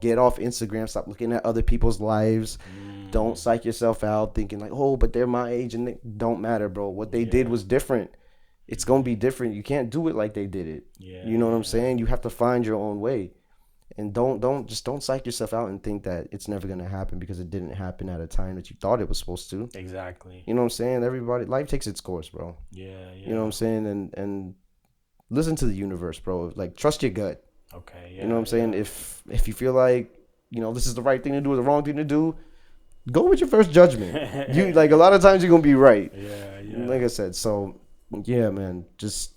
Get off Instagram. Stop looking at other people's lives. Don't psych yourself out thinking like, oh, but they're my age and they don't matter, bro. What they did was different. It's gonna be different. You can't do it like they did it. You know what I'm saying? You have to find your own way. And don't psych yourself out and think that it's never gonna happen because it didn't happen at a time that you thought it was supposed to. Exactly. You know what I'm saying? Everybody, life takes its course, bro. Yeah. You know what I'm saying? And listen to the universe, bro. Like, trust your gut. Okay. You know what I'm saying? If you feel like, this is the right thing to do or the wrong thing to do, go with your first judgment. You like, a lot of times you're gonna be right. Yeah. Like I said, so yeah, man. Just,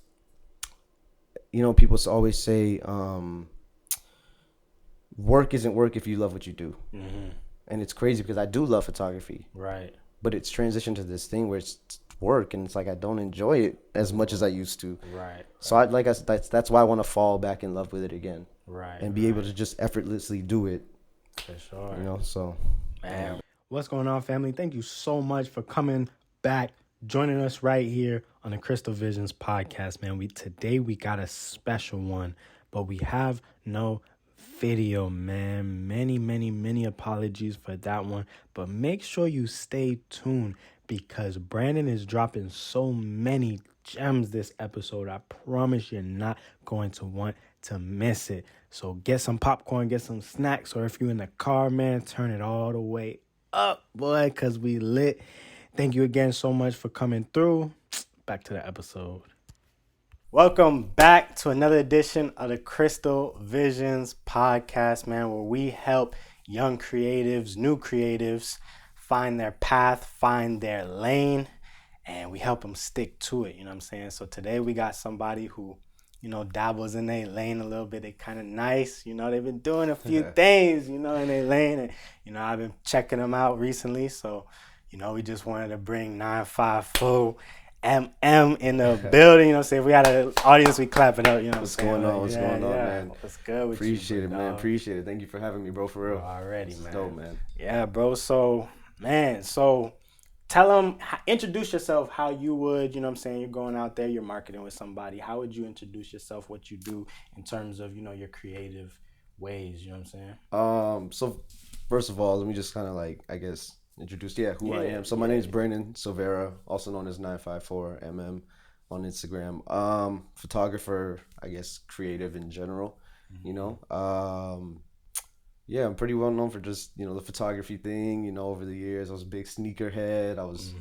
people always say, work isn't work if you love what you do. And it's crazy because I do love photography. Right. But it's transitioned to this thing where it's work, and it's like I don't enjoy it as much as I used to. Right. So that's why I want to fall back in love with it again. Right. And be able to just effortlessly do it. For sure. So. Man. What's going on, family? Thank you so much for coming back, joining us right here on the Crystalvzns podcast, man. Today we got a special one, but we have no video, man. Many apologies for that one, but make sure you stay tuned because Brandon is dropping so many gems this episode. I promise you're not going to want to miss it. So get some popcorn, get some snacks, or if you're in the car, man, turn it all the way up, boy, because we lit. Thank you again so much for coming through. Back to the episode. Welcome back to another edition of the Crystalvzns podcast, man, where we help young creatives, new creatives, find their path, find their lane, and we help them stick to it, you know what I'm saying? So today we got somebody who, dabbles in their lane a little bit. They kind of nice, they've been doing a few things, in their lane, and, I've been checking them out recently, so, we just wanted to bring 954 MM in the building, you know what I'm saying? If we had an audience, we clapping up, What's going on? What's going on, man? What's good with Appreciate you? it, man. Appreciate it. Thank you for having me, bro, for real. Already, man. Dope, man. Yeah, bro. So tell them, introduce yourself how you would, you know what I'm saying? You're going out there, you're marketing with somebody. How would you introduce yourself, what you do in terms of, your creative ways, you know what I'm saying? So first of all, let me just kind of introduce who I am. So my name is Brandon Silvera, also known as 954mm on Instagram. Photographer, I guess creative in general, I'm pretty well known for just, the photography thing, over the years. I was a big sneakerhead. I was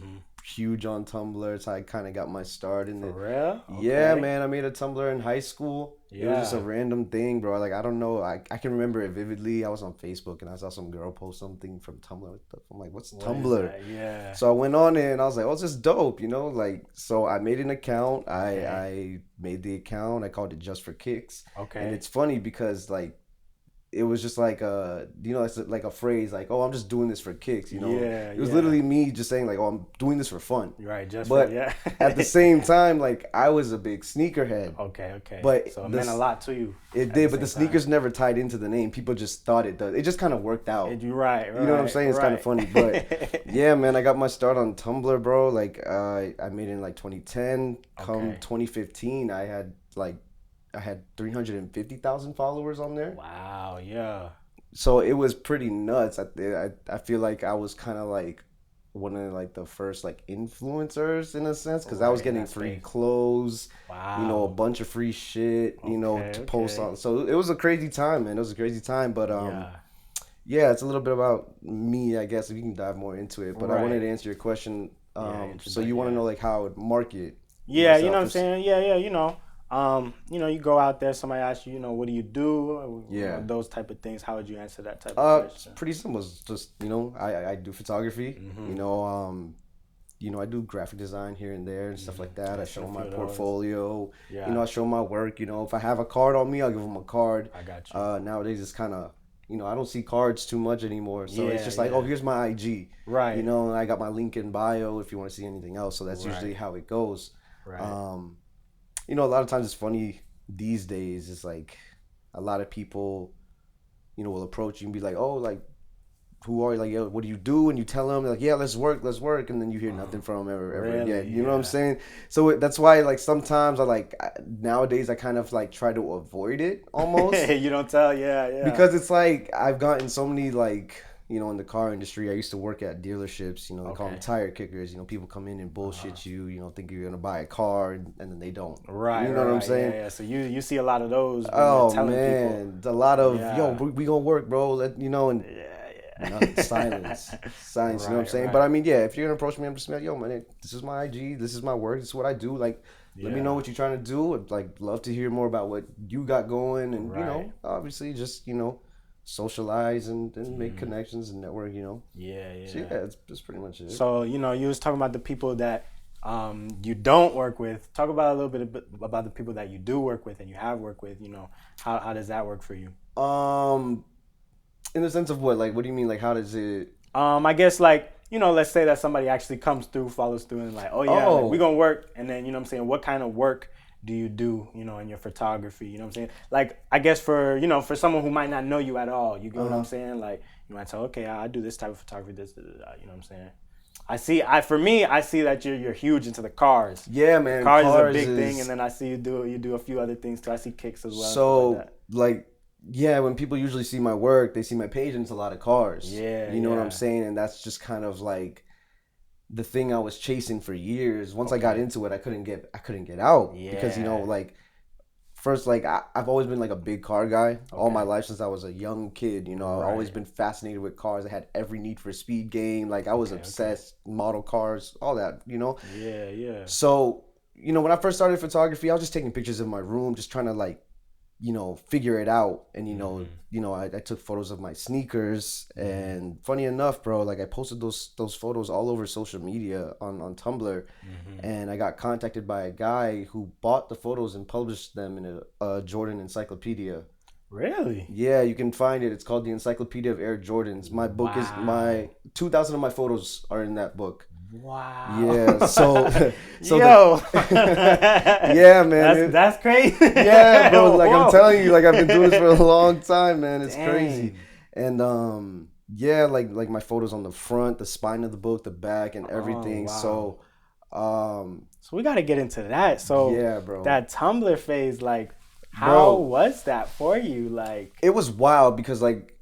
huge on Tumblr, so I kind of got my start in it. For real? Okay. Yeah, man, I made a Tumblr in high school. Yeah. It was just a random thing, bro. Like, I don't know. I can remember it vividly. I was on Facebook, and I saw some girl post something from Tumblr. I'm like, what's Tumblr? Yeah. So I went on it, and I was like, oh, it's just dope, so I made an account. I made the account. I called it Just for Kicks. Okay. And it's funny because, it was just like it's like a phrase like, oh, I'm just doing this for kicks, Yeah, it was literally me just saying like, oh, I'm doing this for fun. Right, at the same time, like, I was a big sneakerhead. Okay. But so it meant a lot to you. It did, but the sneakers never tied into the name. People just thought it does. It just kind of worked out. You're right. You know what I'm saying? It's kind of funny, but yeah, man, I got my start on Tumblr, bro. Like, I made it in like 2010. Come 2015, I had 350,000 followers on there. Wow, yeah. So it was pretty nuts. I feel like I was kind of like one of like the first like influencers in a sense, because I was getting free clothes, wow, a bunch of free shit, to post on. So it was a crazy time, man. It was a crazy time, but yeah, it's a little bit about me, I guess, if you can dive more into it. But I wanted to answer your question. So you want to know like how I would market? Yeah, you know what I'm saying? Yeah, you go out there, somebody asks you, what do you do? Those type of things. How would you answer that type of question? It's pretty simple. It's just, I do photography. I do graphic design here and there and stuff like that. I show my portfolio. I show my work. If I have a card on me, I'll give them a card. I got you. Nowadays it's kind of, I don't see cards too much anymore. So it's just like, oh, here's my IG. Right. And I got my link in bio if you want to see anything else. So that's usually how it goes. Right. A lot of times it's funny these days. It's like a lot of people, will approach you and be like, oh, like, who are you? Like, yo, what do you do? And you tell them, like, yeah, let's work, and then you hear nothing from them ever Really? again. You know what I'm saying? So that's why, like, sometimes nowadays I kind of like try to avoid it almost You don't tell, yeah. because it's like I've gotten so many like. In the car industry, I used to work at dealerships. They call them tire kickers. People come in and bullshit you. Think you're gonna buy a car, and then they don't. Right. You know what I'm saying? Yeah. So you see a lot of those when Oh you're telling man, people. a lot of Yeah. yo, we gonna work, bro. And Yeah. nothing, silence. You know what I'm saying? Right. But I mean, yeah, if you're gonna approach me, I'm just like, yo, man, this is my IG, this is my work, this is what I do. Like, let me know what you're trying to do. I'd like love to hear more about what you got going, and obviously just socialize and make connections and network. Yeah. So yeah, that's pretty much it. So you was talking about the people that you don't work with. Talk about a little bit about the people that you do work with and you have worked with. How does that work for you? In the sense of what? Like, what do you mean? Like, how does it? I guess like let's say that somebody actually comes through, follows through, and like, oh yeah, like, we gonna work, and then I'm saying, what kind of work do you do, in your photography? You know what I'm saying? Like, I guess for for someone who might not know you at all, you get what I'm saying? Like, you might tell, okay, I do this type of photography, this, you know what I'm saying? I see that you're huge into the cars. Yeah, man. Cars is a big thing, and then I see you do a few other things too. I see kicks as well. So yeah, when people usually see my work, they see my page and it's a lot of cars. Yeah. You know what I'm saying? And that's just kind of like the thing I was chasing for years. Once I got into it, I couldn't get out. Yeah. Because first, like, I've always been like a big car guy all my life since I was a young kid. I've always been fascinated with cars. I had every Need for Speed game. Like, I was obsessed. Model cars, all that. Yeah. So when I first started photography, I was just taking pictures of my room, just trying to like figure it out. And I took photos of my sneakers, and funny enough, bro, like I posted those photos all over social media on Tumblr, and I got contacted by a guy who bought the photos and published them in a Jordan encyclopedia. Really? Yeah, you can find it. It's called the Encyclopedia of Air Jordans. My book is 2,000 of my photos are in that book. Wow. Yeah. So yo. Yeah, man. That's crazy. Yeah, bro. Like, I'm telling you, like, I've been doing this for a long time, man. It's crazy. And yeah, like my photos on the front, the spine of the book, the back, and everything. Wow. So we gotta get into that. So yeah, bro. That Tumblr phase, like, how was that for you? Like, it was wild because like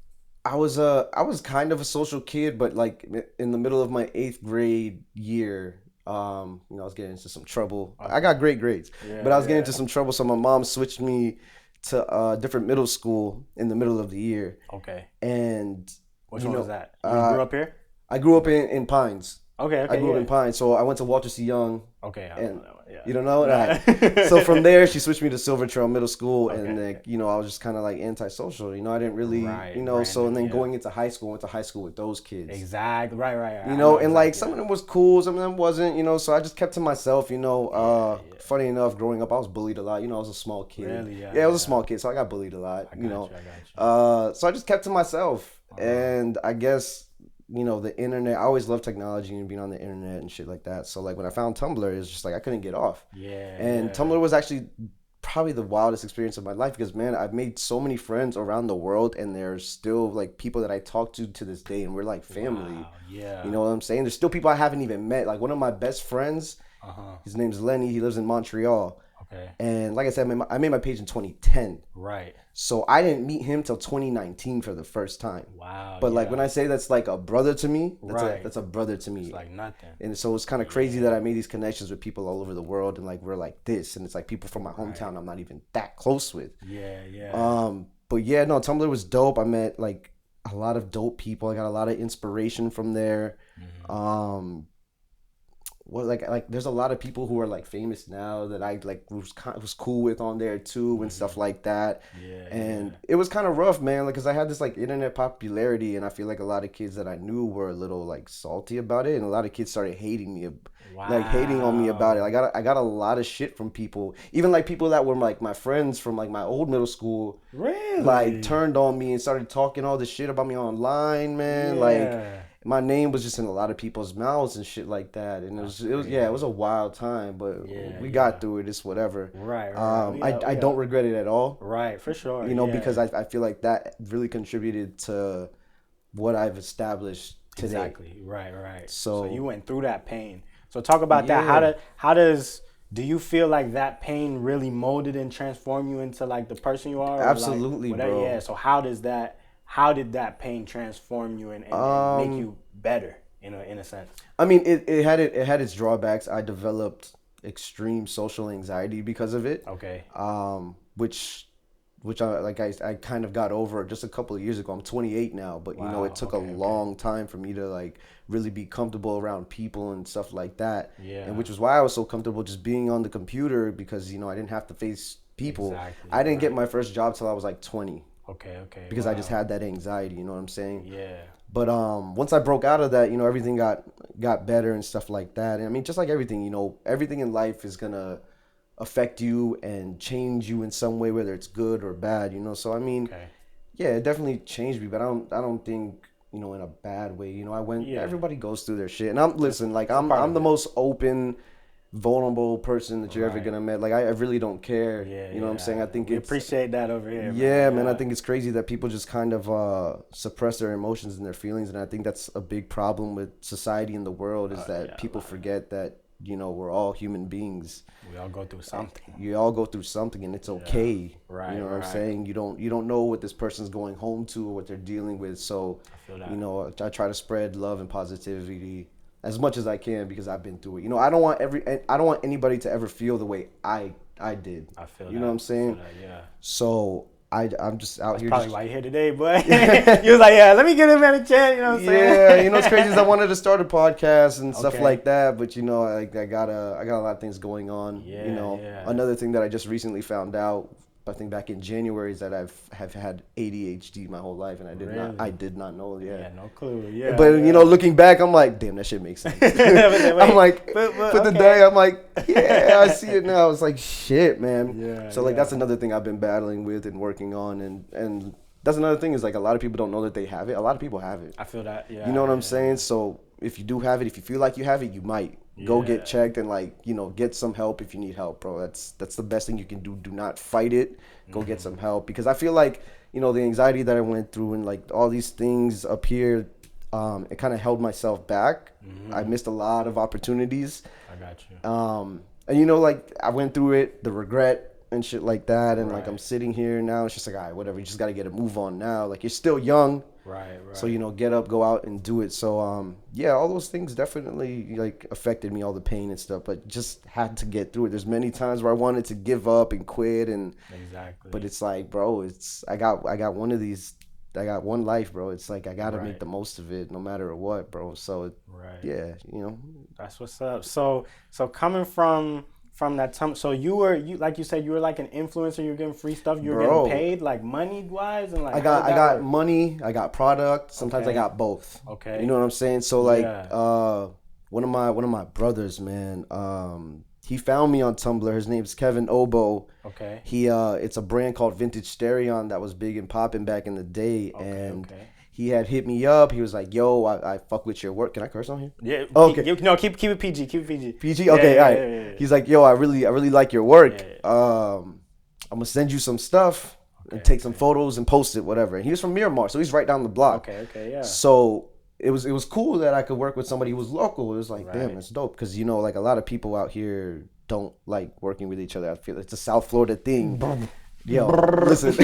I was kind of a social kid, but like in the middle of my 8th grade year, I was getting into some trouble. I got great grades, but I was getting into some trouble, so my mom switched me to a different middle school in the middle of the year. Okay. And which one was that? You grew up here? I grew up in Pines. Okay. I grew up in Pines, so I went to Walter C. Young. Okay. I don't know that one. Yeah. You don't know it? Right. So from there, she switched me to Silver Trail Middle School, and like, I was just kind of like antisocial. I didn't really, so and then going into high school, I went to high school with those kids. Exactly. Right. And like some of them was cool, some of them wasn't. So I just kept to myself. Funny enough, growing up, I was bullied a lot. I was a small kid. Really? Yeah. Yeah, I was a small kid, so I got bullied a lot. I got you. So I just kept to myself, and I guess. The internet, I always loved technology and being on the internet and shit like that. So like when I found Tumblr, it was just like I couldn't get off. Yeah. And Tumblr was actually probably the wildest experience of my life because, man, I've made so many friends around the world, and there's still like people that I talk to this day, and we're like family. Wow. Yeah. You know what I'm saying? There's still people I haven't even met. Like one of my best friends, his name's Lenny. He lives in Montreal. Okay. And like I said, I made my page in 2010. Right. So I didn't meet him till 2019 for the first time. Wow. But like when I say that's like a brother to me, that's a brother to me. It's like nothing. And so it's kind of crazy that I made these connections with people all over the world, and like we're like this, and it's like people from my hometown I'm not even that close with. Yeah. But yeah, no, Tumblr was dope. I met like a lot of dope people. I got a lot of inspiration from there. Like there's a lot of people who are like famous now that I like was cool with on there too, and stuff like that. And it was kind of rough, man, like because I had this like internet popularity, and I feel like a lot of kids that I knew were a little like salty about it, and a lot of kids started hating me, like hating on me about it. I got a lot of shit from people, even like people that were like my friends from like my old middle school. Really? Like turned on me and started talking all this shit about me online, man. Like my name was just in a lot of people's mouths and shit like that, and it was a wild time, but we got through it. It's whatever. Right. I don't regret it at all. Right, for sure. Because I feel like that really contributed to what I've established today. Exactly. Right. So you went through that pain. So talk about that. Do you feel like that pain really molded and transformed you into like the person you are? Absolutely, bro. Yeah. So how did that pain transform you and make you better in a sense? I mean, it had its drawbacks. I developed extreme social anxiety because of it. Okay. Which I kind of got over just a couple of years ago. I'm 28 now, but Wow, it took a long time for me to like really be comfortable around people and stuff like that. Yeah. And which was why I was so comfortable just being on the computer, because I didn't have to face people. Exactly, I didn't get my first job till I was like 20. Okay. Because I just had that anxiety, you know what I'm saying? Yeah. But once I broke out of that, everything got better and stuff like that. And I mean, just like everything, everything in life is gonna affect you and change you in some way, whether it's good or bad, So I mean, yeah, it definitely changed me, but I don't think in a bad way. Everybody goes through their shit, and I'm the most open, vulnerable person that you're ever gonna meet. Like I really don't care. You know what I'm saying? I think we appreciate that over here. Yeah, man. I think it's crazy that people just kind of suppress their emotions and their feelings, and I think that's a big problem with society and the world is that people forget that we're all human beings. We all go through something. You all go through something, and it's okay. Right. You know what I'm saying? You don't know what this person's going home to or what they're dealing with. So I feel that. I try to spread love and positivity as much as I can because I've been through it. I don't want anybody to ever feel the way I did. I feel that. You know what I'm saying? I feel that, yeah. So I'm just out here. Probably why you're here today, but you was like, yeah, let me get him at a chance. You know what I'm saying? Yeah, it's crazy. Is I wanted to start a podcast and stuff like that, but I got a lot of things going on. Yeah. Another thing that I just recently found out, I think back in January, is that have had ADHD my whole life, and I did not know. Yeah, no clue. Yeah, but looking back, I'm like, damn, that shit makes sense. I'm like, the day, I'm like, yeah, I see it now. It's like shit, man. Yeah. So that's another thing I've been battling with and working on, and that's another thing is like a lot of people don't know that they have it. A lot of people have it. I feel that. Yeah. You know what I'm saying? So if you do have it, if you feel like you have it, you might go get checked and get some help if you need help, bro. That's the best thing you can do. Do not fight it. Go get some help, because I feel like the anxiety that I went through and like all these things up here, it kind of held myself back. I missed a lot of opportunities. I got you. And I went through it, the regret and shit like that, and I'm sitting here now. It's just like, all right, whatever. You just got to get a move on now. Like you're still young. Right. So get up, go out and do it. So all those things definitely affected me, all the pain and stuff, but just had to get through it. There's many times where I wanted to give up and quit, and but it's like, bro, I got one of these. I got one life, bro. It's like I gotta make the most of it, no matter what, bro. So yeah, that's what's up. So coming from that time, so you like you said, you were like an influencer. You were getting free stuff. You were getting paid, like money wise, and like I got money. I got product. Sometimes I got both. Okay. You know what I'm saying? So one of my brothers, man. He found me on Tumblr. His name's Kevin Obo. Okay. It's a brand called Vintage Stereon that was big and popping back in the day, he had hit me up. He was like, "Yo, I fuck with your work." Can I curse on here? Yeah. Okay. Keep it PG. Keep it PG. PG. Okay. All right. Yeah. He's like, "Yo, I really like your work. I'm gonna send you some stuff and take some photos and post it, whatever." And he was from Miramar, so he's right down the block. Okay. Yeah. So it was cool that I could work with somebody who was local. It was like, damn, that's dope, because like a lot of people out here don't like working with each other. I feel it's a South Florida thing. Yo, listen,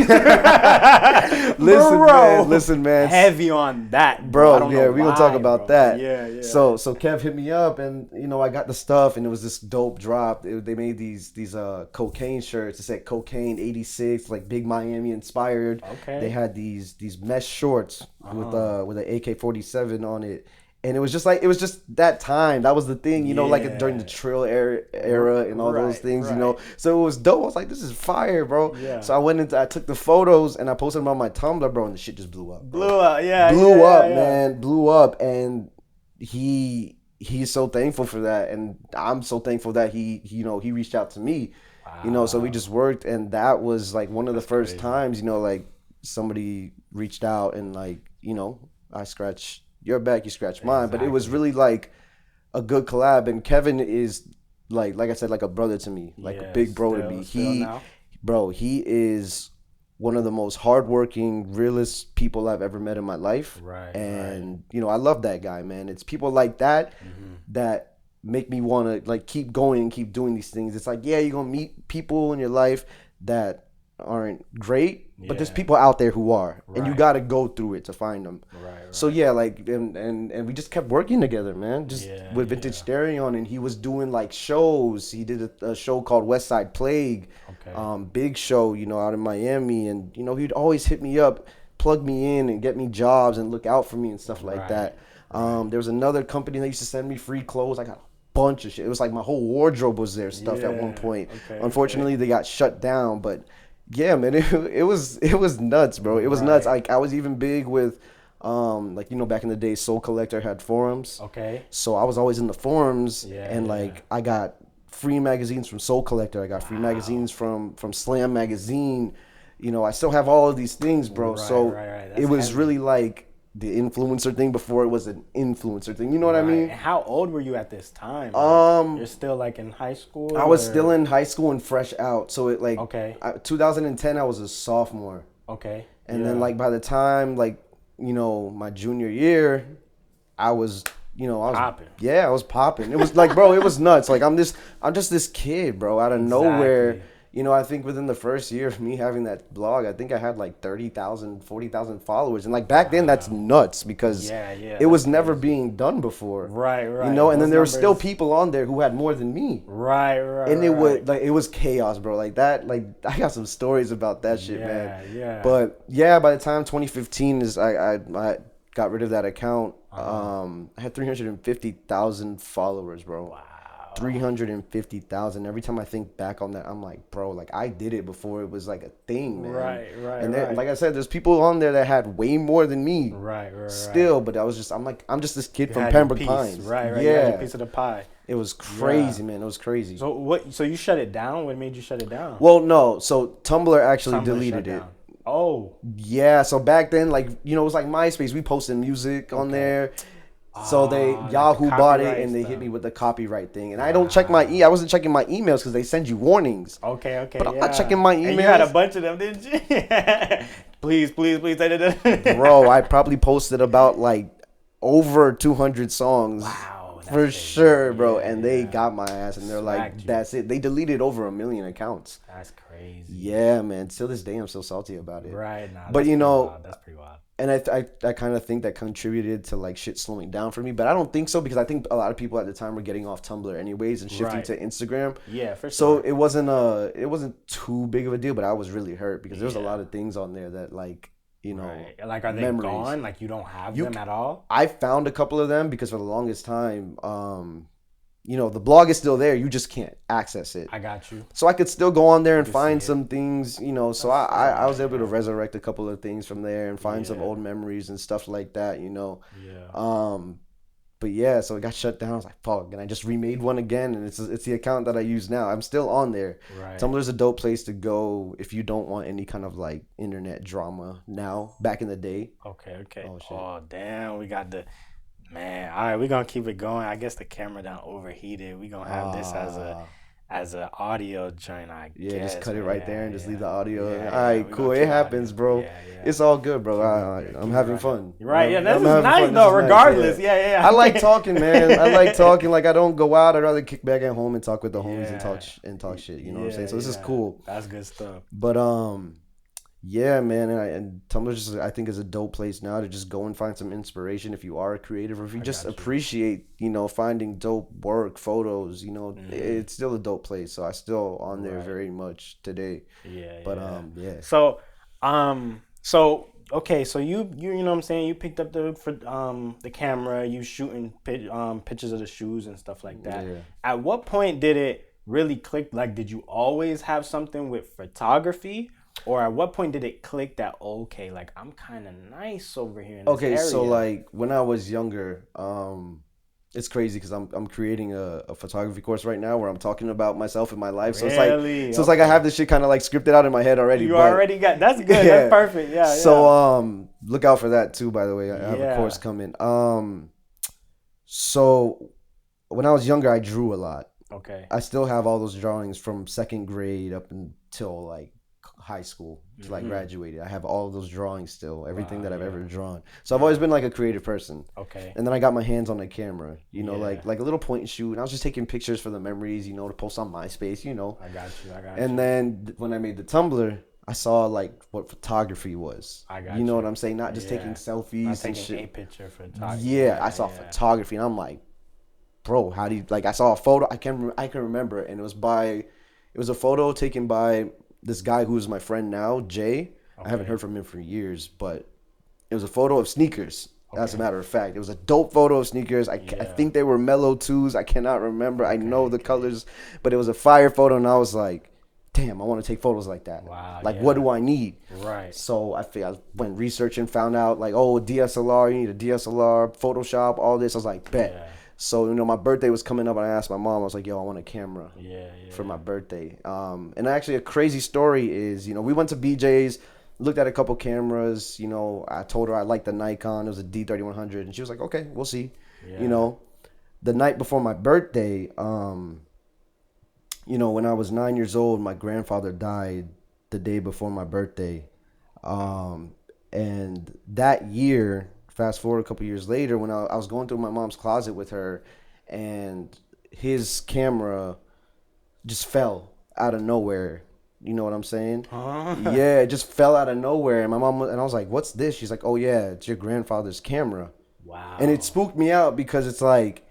listen, man. Heavy on that, bro. Yeah, we gonna talk about that. Yeah. So Kev hit me up, and I got the stuff, and it was this dope drop. They made these cocaine shirts. It said Cocaine 86, like big Miami inspired. Okay. They had these mesh shorts with an AK-47 on it. And it was just that time. That was the thing, like during the Trill era and all those things, So it was dope. I was like, this is fire, bro. Yeah. So I took the photos and I posted them on my Tumblr, bro, and the shit just blew up. Blew up, yeah. Man. Blew up. And he's so thankful for that. And I'm so thankful that he reached out to me. Wow. So we just worked, and that was like one of the first times, like somebody reached out and I scratched your back, you scratch mine. But it was really like a good collab. And Kevin is like I said, like a brother to me, like a big bro to me. He is one of the most hardworking, realest people I've ever met in my life. Right. And you know, I love that guy, man. It's people like that that make me want to like keep going and keep doing these things. It's like, yeah, you're gonna meet people in your life that aren't great, but there's people out there who are, and you got to go through it to find them. So yeah, like and we just kept working together, man. Just with Vintage Stereo, and he was doing like shows. He did a show called West Side Plague, big show, you know, out in Miami, and you know, he'd always hit me up, plug me in, and get me jobs and look out for me and stuff like that. There was another company that used to send me free clothes. I got a bunch of shit. It was like my whole wardrobe was their stuff at one point. Unfortunately, they got shut down, but yeah, man, it was nuts, bro. It was nuts. Like I was even big with like, you know, back in the day, Soul Collector had forums. So I was always in the forums, and like I got free magazines from Soul Collector. I got free magazines from Slam Magazine. You know, I still have all of these things, bro. It was really like the influencer thing before it was an influencer thing. You know what I mean? And how old were you at this time? You're still like in high school? I was still in high school and fresh out. So it like 2010 I was a sophomore. And then like by the time like, you know, my junior year, I was popping. Yeah, I was popping. It was like, bro, it was nuts. Like I'm just this kid, bro, out of nowhere. You know, I think within the first year of me having that blog, I think I had like 30,000, 40,000 followers. And like back then, that's nuts because it was never being done before. You know, and then there were still people on there who had more than me. And it was chaos, bro. Like that, like I got some stories about that shit, man. But yeah, by the time 2015 is, I got rid of that account. I had 350,000 followers, bro. 350,000. Every time I think back on that, I'm like, bro, like I did it before it was like a thing, man. And then, like I said, there's people on there that had way more than me. Still, but I'm just this kid from Pembroke Pines. You had your piece of the pie. It was crazy, man. It was crazy. So you shut it down? What made you shut it down? Well, no. So Tumblr actually deleted it. Yeah. So back then, like, you know, it was like MySpace. We posted music on there. So Yahoo bought it and they hit me with the copyright thing. And I don't check I wasn't checking my emails because they send you warnings. But I'm not checking my emails. And you had a bunch of them, didn't you? please. Bro, I probably posted about like over 200 songs. For sure, bro. And they got my ass and they're like, that's it. They deleted over 1 million accounts. That's crazy. Yeah, man. Till this day, I'm still salty about it. Nah, but you know, that's pretty wild. And I kind of think that contributed to like shit slowing down for me, but I don't think so because I think a lot of people at the time were getting off Tumblr anyways and shifting to Instagram. Yeah, for sure. So it wasn't too big of a deal, but I was really hurt because there was a lot of things on there that like, you know, like are they gone? Like you don't have them at all? I found a couple of them because for the longest time, you know, the blog is still there. You just can't access it. I got you. So I could still go on there and find some things, you know. So I was able to resurrect a couple of things from there and find some old memories and stuff like that, you know. But yeah, so it got shut down. I was like, fuck. And I just remade one again. And it's the account that I use now. I'm still on there. Tumblr's a dope place to go if you don't want any kind of like internet drama now, back in the day. Okay. Oh, damn. We got the... Man, all right, we're gonna keep it going. I guess the camera done overheated. We're gonna have this as a audio joint, I guess. Yeah, just cut it right there and just leave the audio. All right, cool. It happens, bro. It's all good, bro. I'm having fun. Right, this is nice though, regardless. Yeah. I like talking, man. I like talking. Like I don't go out. I'd rather kick back at home and talk with the homies and talk shit. You know what I'm saying? So this is cool. That's good stuff. But yeah, man, and Tumblr just I think is a dope place now to just go and find some inspiration if you are a creative or if you just appreciate, you know, finding dope work, photos, you know, it's still a dope place. So I still on there very much today. But So okay, so you know what I'm saying, you picked up the camera, you shooting pictures of the shoes and stuff like that. At what point did it really click? Like, did you always have something with photography? Or at what point did it click that, okay, like I'm kind of nice over here in this area? So like when I was younger, it's crazy because I'm creating a photography course right now where I'm talking about myself and my life. So it's like I have this shit kind of like scripted out in my head already. Already got, that's good. That's perfect. Yeah. So look out for that too, by the way. I have a course coming. So when I was younger, I drew a lot. Okay. I still have all those drawings from second grade up until like high school till I graduated. I have all of those drawings still, everything that I've ever drawn. So I've always been like a creative person. Okay. And then I got my hands on a camera, you know, like a little point and shoot. And I was just taking pictures for the memories, you know, to post on MySpace, you know. I got you. And then when I made the Tumblr, I saw like what photography was. I got you. know what I'm saying? Not just taking selfies Not and taking shit. a picture photography. Yeah, I saw photography, and I'm like, bro, how do you like? I saw a photo. I can remember it, and it was a photo taken by this guy who's my friend now, Jay. I haven't heard from him for years, but it was a photo of sneakers. As a matter of fact, it was a dope photo of sneakers. I think they were Mellow 2s. I cannot remember. I know the colors, but it was a fire photo, and I was like, damn, I want to take photos like that. Wow. Like, what do I need? Right. So I went researching, found out like, oh, DSLR, you need a DSLR, Photoshop, all this. I was like, bet. Yeah. So, you know, my birthday was coming up, and I asked my mom, I was like, yo, I want a camera for my birthday. And actually, a crazy story is, you know, we went to BJ's, looked at a couple cameras. You know, I told her I liked the Nikon. It was a D3100, and she was like, okay, we'll see. Yeah. You know, the night before my birthday, you know, when I was 9 years old, my grandfather died the day before my birthday. And that year, fast forward a couple years later, when I was going through my mom's closet with her, and his camera just fell out of nowhere. You know what I'm saying? Yeah, it just fell out of nowhere. And my mom, and I was like, what's this? She's like, oh, yeah, it's your grandfather's camera. Wow. And it spooked me out because it's like,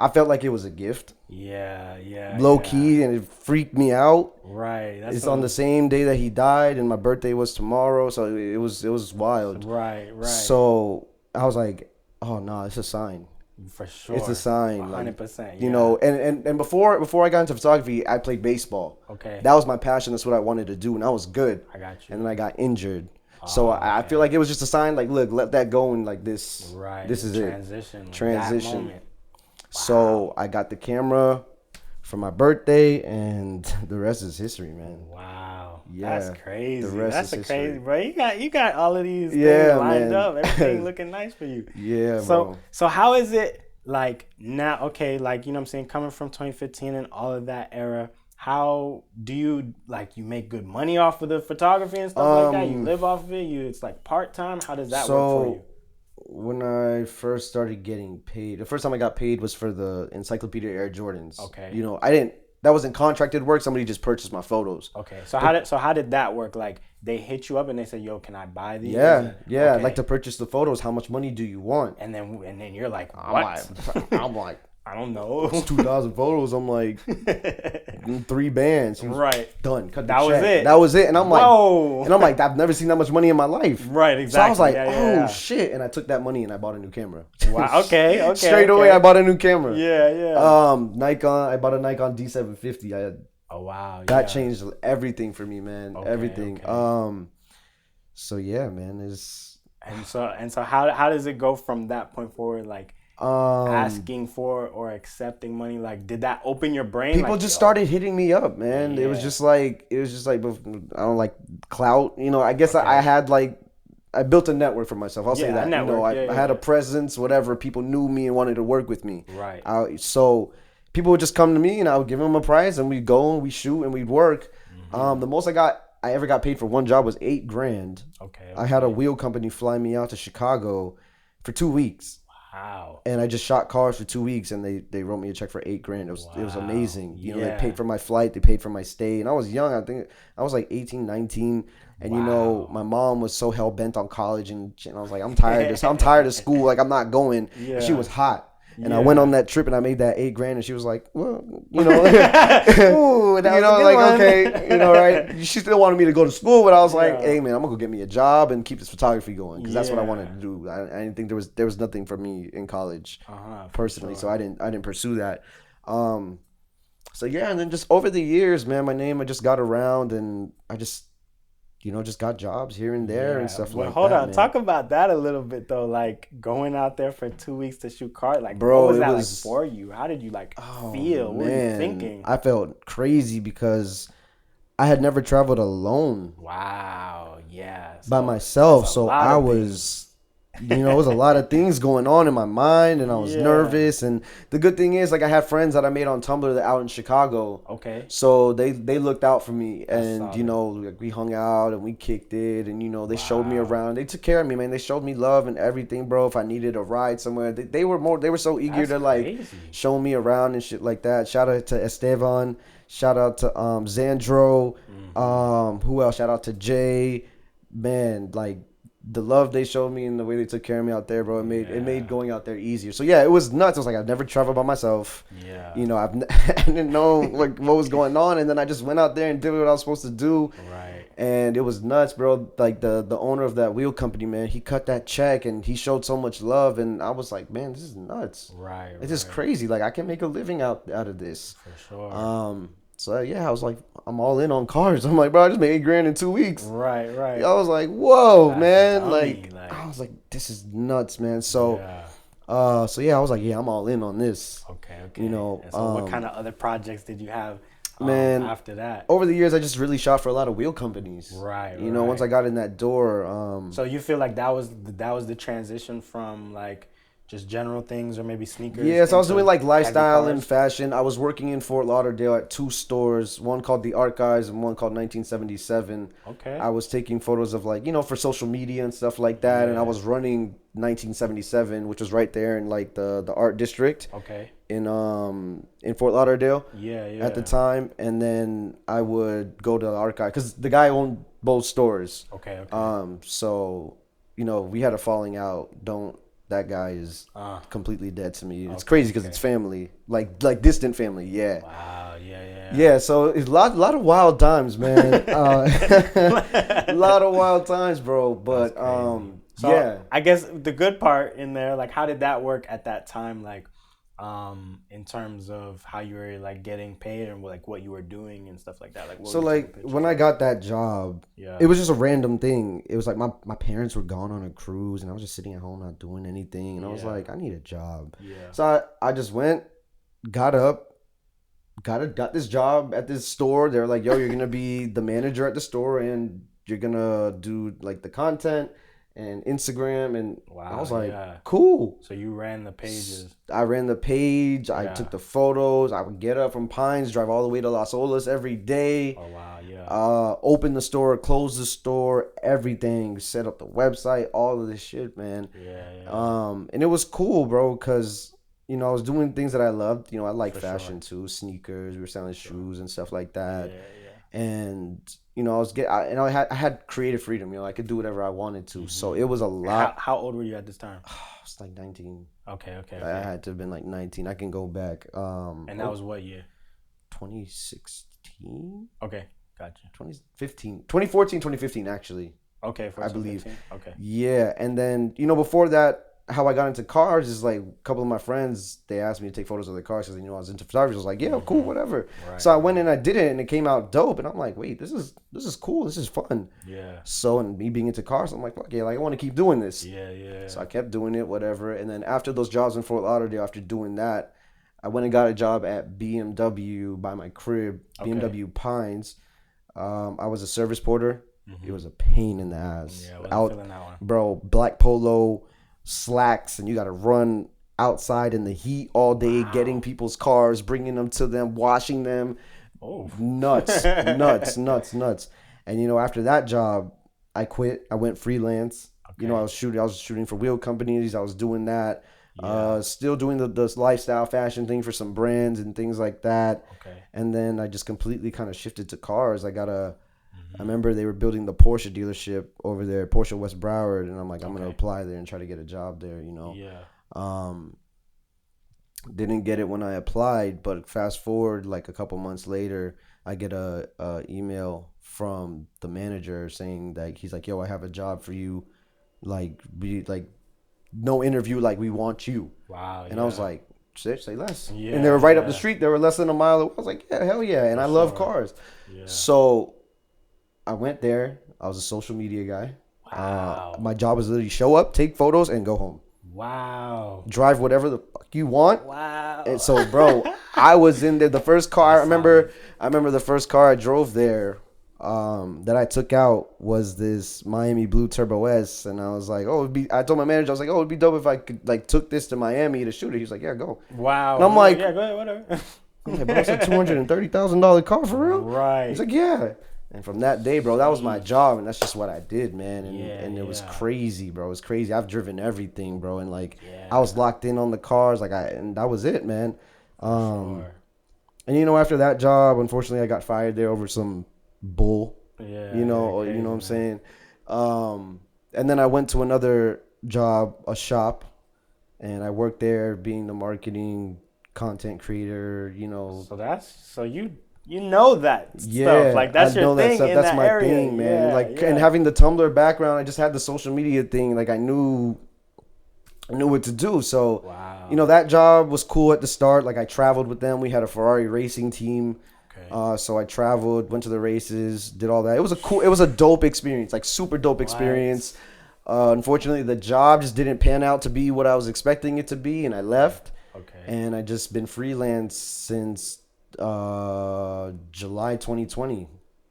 I felt like it was a gift. Yeah. Low key, and it freaked me out. Right. It's on the same day that he died, and my birthday was tomorrow, so it was wild. Right. So I was like, oh no, it's a sign. For sure. It's a sign. 100%. Like, you know, and before I got into photography, I played baseball. Okay. That was my passion. That's what I wanted to do, and I was good. I got you. And then I got injured. So I feel like it was just a sign, like, look, let that go, and like this. Right. This is transition. It. Transition. Wow. So I got the camera for my birthday, and the rest is history, man. Wow. Yeah. That's crazy. The rest is history. Crazy, bro. You got all of these things lined up. Everything looking nice for you. Yeah, bro. So how is it like now? Okay, like, you know what I'm saying, coming from 2015 and all of that era, how do you, like, you make good money off of the photography and stuff like that? You live off of it? It's like part-time? How does that work for you? When I first started getting paid, the first time I got paid was for the Encyclopedia Air Jordans. Okay. You know, that wasn't contracted work. Somebody just purchased my photos. Okay. So how did that work? Like, they hit you up and they say, yo, can I buy these? Yeah. Okay. I'd like to purchase the photos. How much money do you want? And then you're like, what? I'm like, I don't know. It's 2,000 photos. I'm like, 3 bands. Right. Done. Cut the check. Was it. That was it. And I'm like, whoa. And I'm like, I've never seen that much money in my life. Right, exactly. So I was like, oh, shit. And I took that money and I bought a new camera. Wow. Okay. Straight away, I bought a new camera. Yeah. Nikon. I bought a Nikon D750. Oh, wow. That changed everything for me, man. Okay, everything. Okay. So yeah, man. And so how does it go from that point forward? Like, asking for or accepting money, like, did that open your brain? People just started hitting me up, man. Yeah. It was just like I don't like clout, you know. I guess I had like, I built a network for myself. I'll say that. You know, I had a presence, whatever. People knew me and wanted to work with me. Right. So people would just come to me and I would give them a price, and we'd go and we shoot and we'd work. The most I ever got paid for one job was $8,000. Okay. I had a wheel company fly me out to Chicago for 2 weeks. Wow. And I just shot cars for 2 weeks, and they wrote me a check for $8,000. It was amazing. You know, they paid for my flight, they paid for my stay, and I was young. I think I was like 18, 19. And you know, my mom was so hell bent on college, and I was like, I'm tired of school. Like, I'm not going. Yeah. She was hot. And I went on that trip and I made that $8,000, and she was like, well, you know, ooh, that, you know, like, one. Okay, you know, right. She still wanted me to go to school, but I was like, hey man, I'm gonna go get me a job and keep this photography going, because that's what I wanted to do. I didn't think there was nothing for me in college personally, so I didn't pursue that. So yeah, and then just over the years, man, my name, I just got around, and I just, you know, just got jobs here and there and stuff like that. Hold on, man. Talk about that a little bit though. Like, going out there for 2 weeks to shoot cars. Like, bro, what was that like for you? How did you feel? What were you thinking? I felt crazy because I had never traveled alone. Wow. Yeah. By myself. So I was It was a lot of things going on in my mind, and I was nervous. And the good thing is, like, I had friends that I made on Tumblr that out in Chicago. Okay. So they looked out for me, and solid. like, we hung out and we kicked it, and they showed me around. They took care of me, man. They showed me love and everything, bro. If I needed a ride somewhere, they were so eager to like crazy. show me around and shit like that. Shout out to Esteban. Shout out to Zandro. Who else? Shout out to Jay. Man, like, the love they showed me and the way they took care of me out there, bro, it made going out there easier. So yeah, it was nuts. I was like, I've never traveled by myself. Yeah. I didn't know like what was going on, and then I just went out there and did what I was supposed to do. Right. And it was nuts, bro. Like, the owner of that wheel company, man, he cut that check and he showed so much love, and I was like, man, this is nuts. Right. It's just crazy. Like, I can make a living out of this. For sure. So yeah, I was like, I'm all in on cars. I'm like, bro, I just made $8,000 in 2 weeks. Right. I was like, whoa, That's man. dummy, Like, I was like, this is nuts, man. So, so yeah, I was like, yeah, I'm all in on this. Okay. And so what kind of other projects did you have, man, after that? Over the years, I just really shot for a lot of wheel companies. Right. Once I got in that door. So you feel like that was the transition from like just general things or maybe sneakers? Yeah, so I was doing like lifestyle cars? and fashion. I was working in Fort Lauderdale at 2 stores, one called The Archives and one called 1977. Okay. I was taking photos of like, for social media and stuff like that. And I was running 1977, which was right there in like the art district. Okay. In Fort Lauderdale. Yeah. At the time. And then I would go to the archive because the guy owned both stores. Okay. So, we had a falling out. That guy is completely dead to me. It's crazy because it's family, like distant family. Yeah. Wow. Yeah. Yeah. So it's a lot of wild times, man. A lot of wild times, bro. But So yeah. I guess the good part in there, like, how did that work at that time? Like, in terms of how you were like getting paid and like what you were doing and stuff like that. Like, so like when I got that job, it was just a random thing. It was like my parents were gone on a cruise and I was just sitting at home not doing anything, and I was like, I need a job. So I just went, got up, got this job at this store. They're like, yo, you're gonna be the manager at the store and you're gonna do like the content and Instagram, and I was like, cool. So you ran the pages. I ran the page. I took the photos. I would get up from Pines, drive all the way to Las Olas every day. Oh wow, yeah. Open the store, close the store, everything. Set up the website, all of this shit, man. Yeah. And it was cool, bro, because I was doing things that I loved. I like For fashion too, sneakers. We were selling shoes and stuff like that. Yeah. And I had creative freedom. I could do whatever I wanted to. So it was a lot. How old were you at this time? I was like 19. Okay. I had to have been like 19. I can go back. And that was what year? 2016. Okay, gotcha. 2014, 2015, actually. Okay, I believe. 15? Okay. Yeah, and then before that, how I got into cars is like a couple of my friends, they asked me to take photos of their cars because I was into photography. I was like, yeah, cool, whatever. Right. So I went and I did it, and it came out dope. And I'm like, wait, this is cool. This is fun. Yeah. So, and me being into cars, I'm like, fuck yeah, like I want to keep doing this. Yeah. So I kept doing it, whatever. And then after those jobs in Fort Lauderdale, after doing that, I went and got a job at BMW by my crib, BMW Pines. I was a service porter. It was a pain in the ass. Yeah, I wasn't feeling that one. Bro, black polo, slacks, and you got to run outside in the heat all day, getting people's cars, bringing them to them, washing them. Oh, nuts. And after that job, I quit. I went freelance. I was shooting for wheel companies. I was doing that. Still doing the lifestyle fashion thing for some brands and things like that. And then I just completely kind of shifted to cars. I remember they were building the Porsche dealership over there, Porsche West Broward, and I'm like, I'm gonna apply there and try to get a job there. Didn't get it when I applied, but fast forward like a couple months later, I get a email from the manager saying that he's like, yo, I have a job for you, no interview, like we want you. Wow. And I was like, say less. And they were right up the street. They were less than a mile away. I was like, yeah, hell yeah. And I love cars. So I went there. I was a social media guy. Wow. My job was literally show up, take photos, and go home. Wow. Drive whatever the fuck you want. Wow. And so, bro, I was in there. The first car, I remember the first car I drove there. that I took out was this Miami Blue Turbo S, and I was like, oh, I told my manager, I was like, oh, it'd be dope if I could like took this to Miami to shoot it. He was like, yeah, go. Wow. And I'm like, yeah, go ahead, whatever. I'm like, bro, it's a $230,000 car for real. Right. He's like, yeah. And from that day, bro, that was my job, and that's just what I did, man. And it was crazy, bro. It was crazy. I've driven everything, bro, and like I was locked in on the cars, and that was it, man. And you know, after that job, unfortunately, I got fired there over some bull. You know what I'm saying. And then I went to another job, a shop, and I worked there being the marketing content creator. You know. So you know that stuff. Like that's your thing in that's that my area. thing, man. And having the Tumblr background, I just had the social media thing. Like I knew what to do. So you know, that job was cool at the start. Like I traveled with them. We had a Ferrari racing team. So I traveled, went to the races, did all that. It was a dope experience, like super dope experience. Unfortunately, the job just didn't pan out to be what I was expecting it to be, and I left. And I just been freelance since July 2020.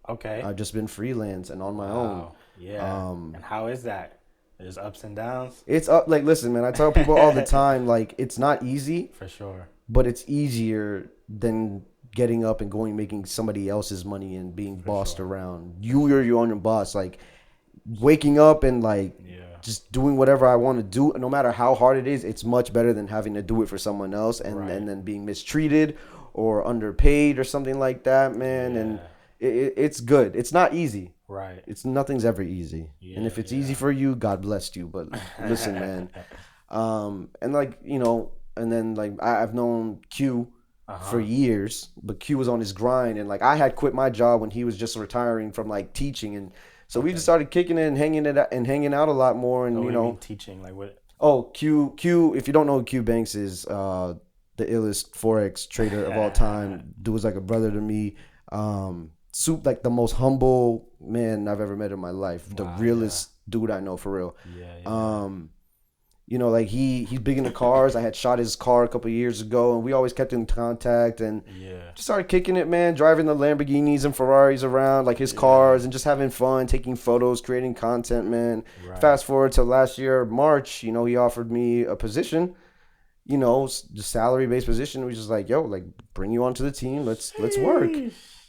I've just been freelance and on my own. And how is that? There's ups and downs. It's up. Like, listen, man, I tell people all the time, like, it's not easy for sure, but it's easier than getting up and going making somebody else's money and being bossed around. You're your own boss. Like waking up and like just doing whatever I want to do, no matter how hard it is, it's much better than having to do it for someone else and then being mistreated or underpaid or something like that, man. And it's good. It's not easy. Right. Nothing's ever easy. And if it's easy for you, God bless you. But listen, man. And like, you know, and then like I've known Q for years, but Q was on his grind, and like I had quit my job when he was just retiring from like teaching, and so we just started kicking it and hanging out a lot more. And you know, teaching like what? Oh, Q. If you don't know who Q Banks is, the illest forex trader of all time. Dude was like a brother to me. Like the most humble man I've ever met in my life. The realest dude I know, for real. You know, like he's big into cars. I had shot his car a couple of years ago, and we always kept in contact, and just started kicking it, man. Driving the Lamborghinis and Ferraris around, like his cars, and just having fun, taking photos, creating content, man. Fast forward to last year, March, you know, he offered me a position, you know, just salary-based position. We just like, yo, like bring you onto the team. Let's work.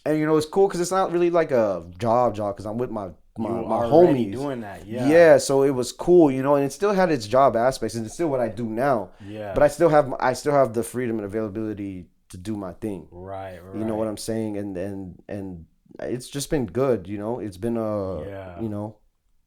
And you know, it's cool because it's not really like a job because I'm with my homies doing that. So it was cool, you know, and it still had its job aspects, and it's still what I do now. But I still have the freedom and availability to do my thing. Right. You know what I'm saying? And it's just been good, you know. It's been you know,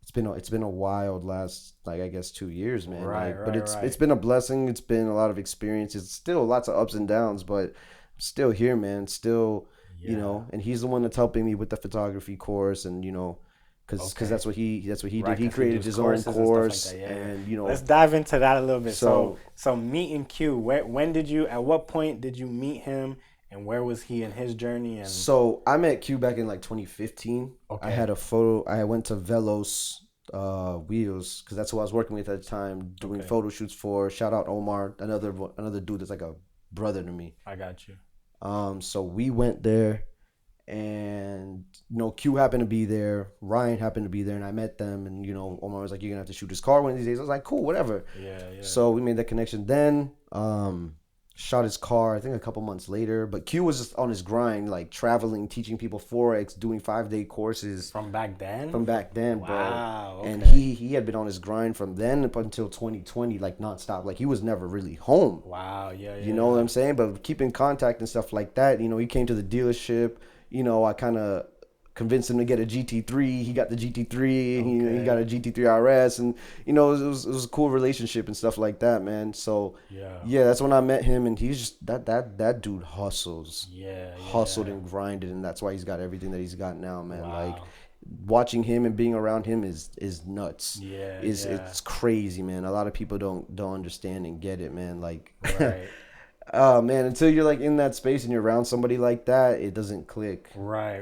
it's been a wild last, like, I guess 2 years, man. But it's been a blessing. It's been a lot of experiences. Still lots of ups and downs, but I'm still here, man. Still, you know, and he's the one that's helping me with the photography course, and you know, because that's what he did. He created his own course, and you know, let's dive into that a little bit. So meeting Q, at what point did you meet him, and where was he in his journey? And so I met Q back in like 2015. I had a photo. I went to Velos Wheels because that's who I was working with at the time, doing photo shoots for. Shout out Omar, another dude that's like a brother to me. I got you. So we went there. And you know, Q happened to be there, Ryan happened to be there, and I met them. And you know, Omar was like, "You're gonna have to shoot his car one of these days." I was like, "Cool, whatever." So we made that connection. Then shot his car, I think a couple months later. But Q was just on his grind, like traveling, teaching people forex, doing 5-day courses from back then. Bro. Wow. And he had been on his grind from then up until 2020, like nonstop. Like he was never really home. Wow. You know what I'm saying? But keep in contact and stuff like that. You know, he came to the dealership. You know, I kind of convinced him to get a GT3. He got the GT3, and he got a GT3 RS, and you know, it was a cool relationship and stuff like that, man. So yeah, that's when I met him, and he's just that dude hustles, hustled and grinded, and that's why he's got everything that he's got now, man. Like watching him and being around him is nuts. It's crazy, man. A lot of people don't understand and get it, man. Like. Oh man, until you're like in that space and you're around somebody like that, it doesn't click. Right.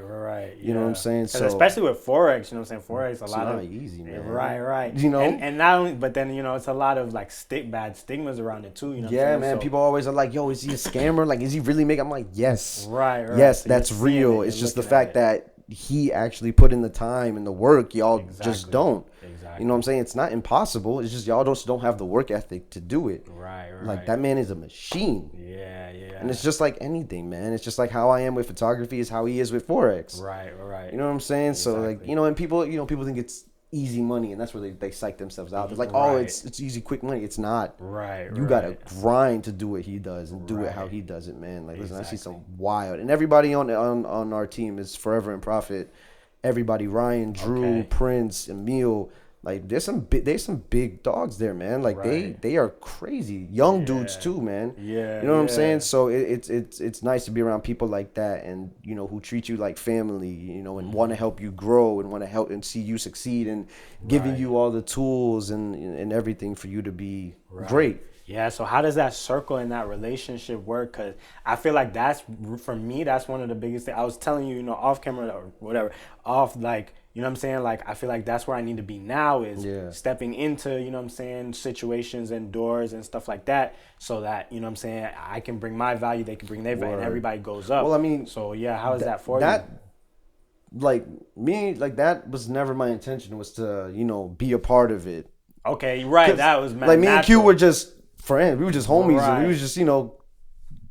You know what I'm saying? So especially with forex, you know what I'm saying? Forex, it's not easy, man. Right. You know, and not only, but then you know, it's a lot of like bad stigmas around it too. You know? What I'm saying? Man. So, people always are like, "Yo, is he a scammer? Like, is he really making?" I'm like, "Yes, right. Yes, so that's real. It's just the fact that he actually put in the time and the work. Y'all just don't. Exactly. You know what I'm saying? It's not impossible. It's just y'all don't have the work ethic to do it. Right. Like, that man is a machine. Yeah. And it's just like anything, man. It's just like how I am with photography is how he is with Forex. Right. You know what I'm saying? Exactly. So, like, and people think it's easy money, and that's where they psych themselves out. It's like, oh, it's easy, quick money. It's not. You gotta grind to do what he does and do it how he does it, man. Like, listen, I see some wild, and everybody on our team is forever in profit. Everybody, Ryan, Drew, Prince, Emil. Like, there's some big dogs there, man. Like, they are crazy young dudes too, man. You know what I'm saying? So it's nice to be around people like that, and who treat you like family, and want to help you grow and want to help and see you succeed, and giving you all the tools and everything for you to be great. Yeah, so how does that circle and that relationship work? Because I feel like for me, that's one of the biggest things. I was telling you, off camera or whatever, like, you know what I'm saying? Like, I feel like that's where I need to be now is stepping into, you know what I'm saying, situations and doors and stuff like that, so that, you know what I'm saying, I can bring my value, they can bring their value, and everybody goes up. Well, I mean, so yeah, how is that for you? Like, me, like, that was never my intention, was to, be a part of it. Okay, right. That was like, me and Q were just friends. We were just homies, and we was just,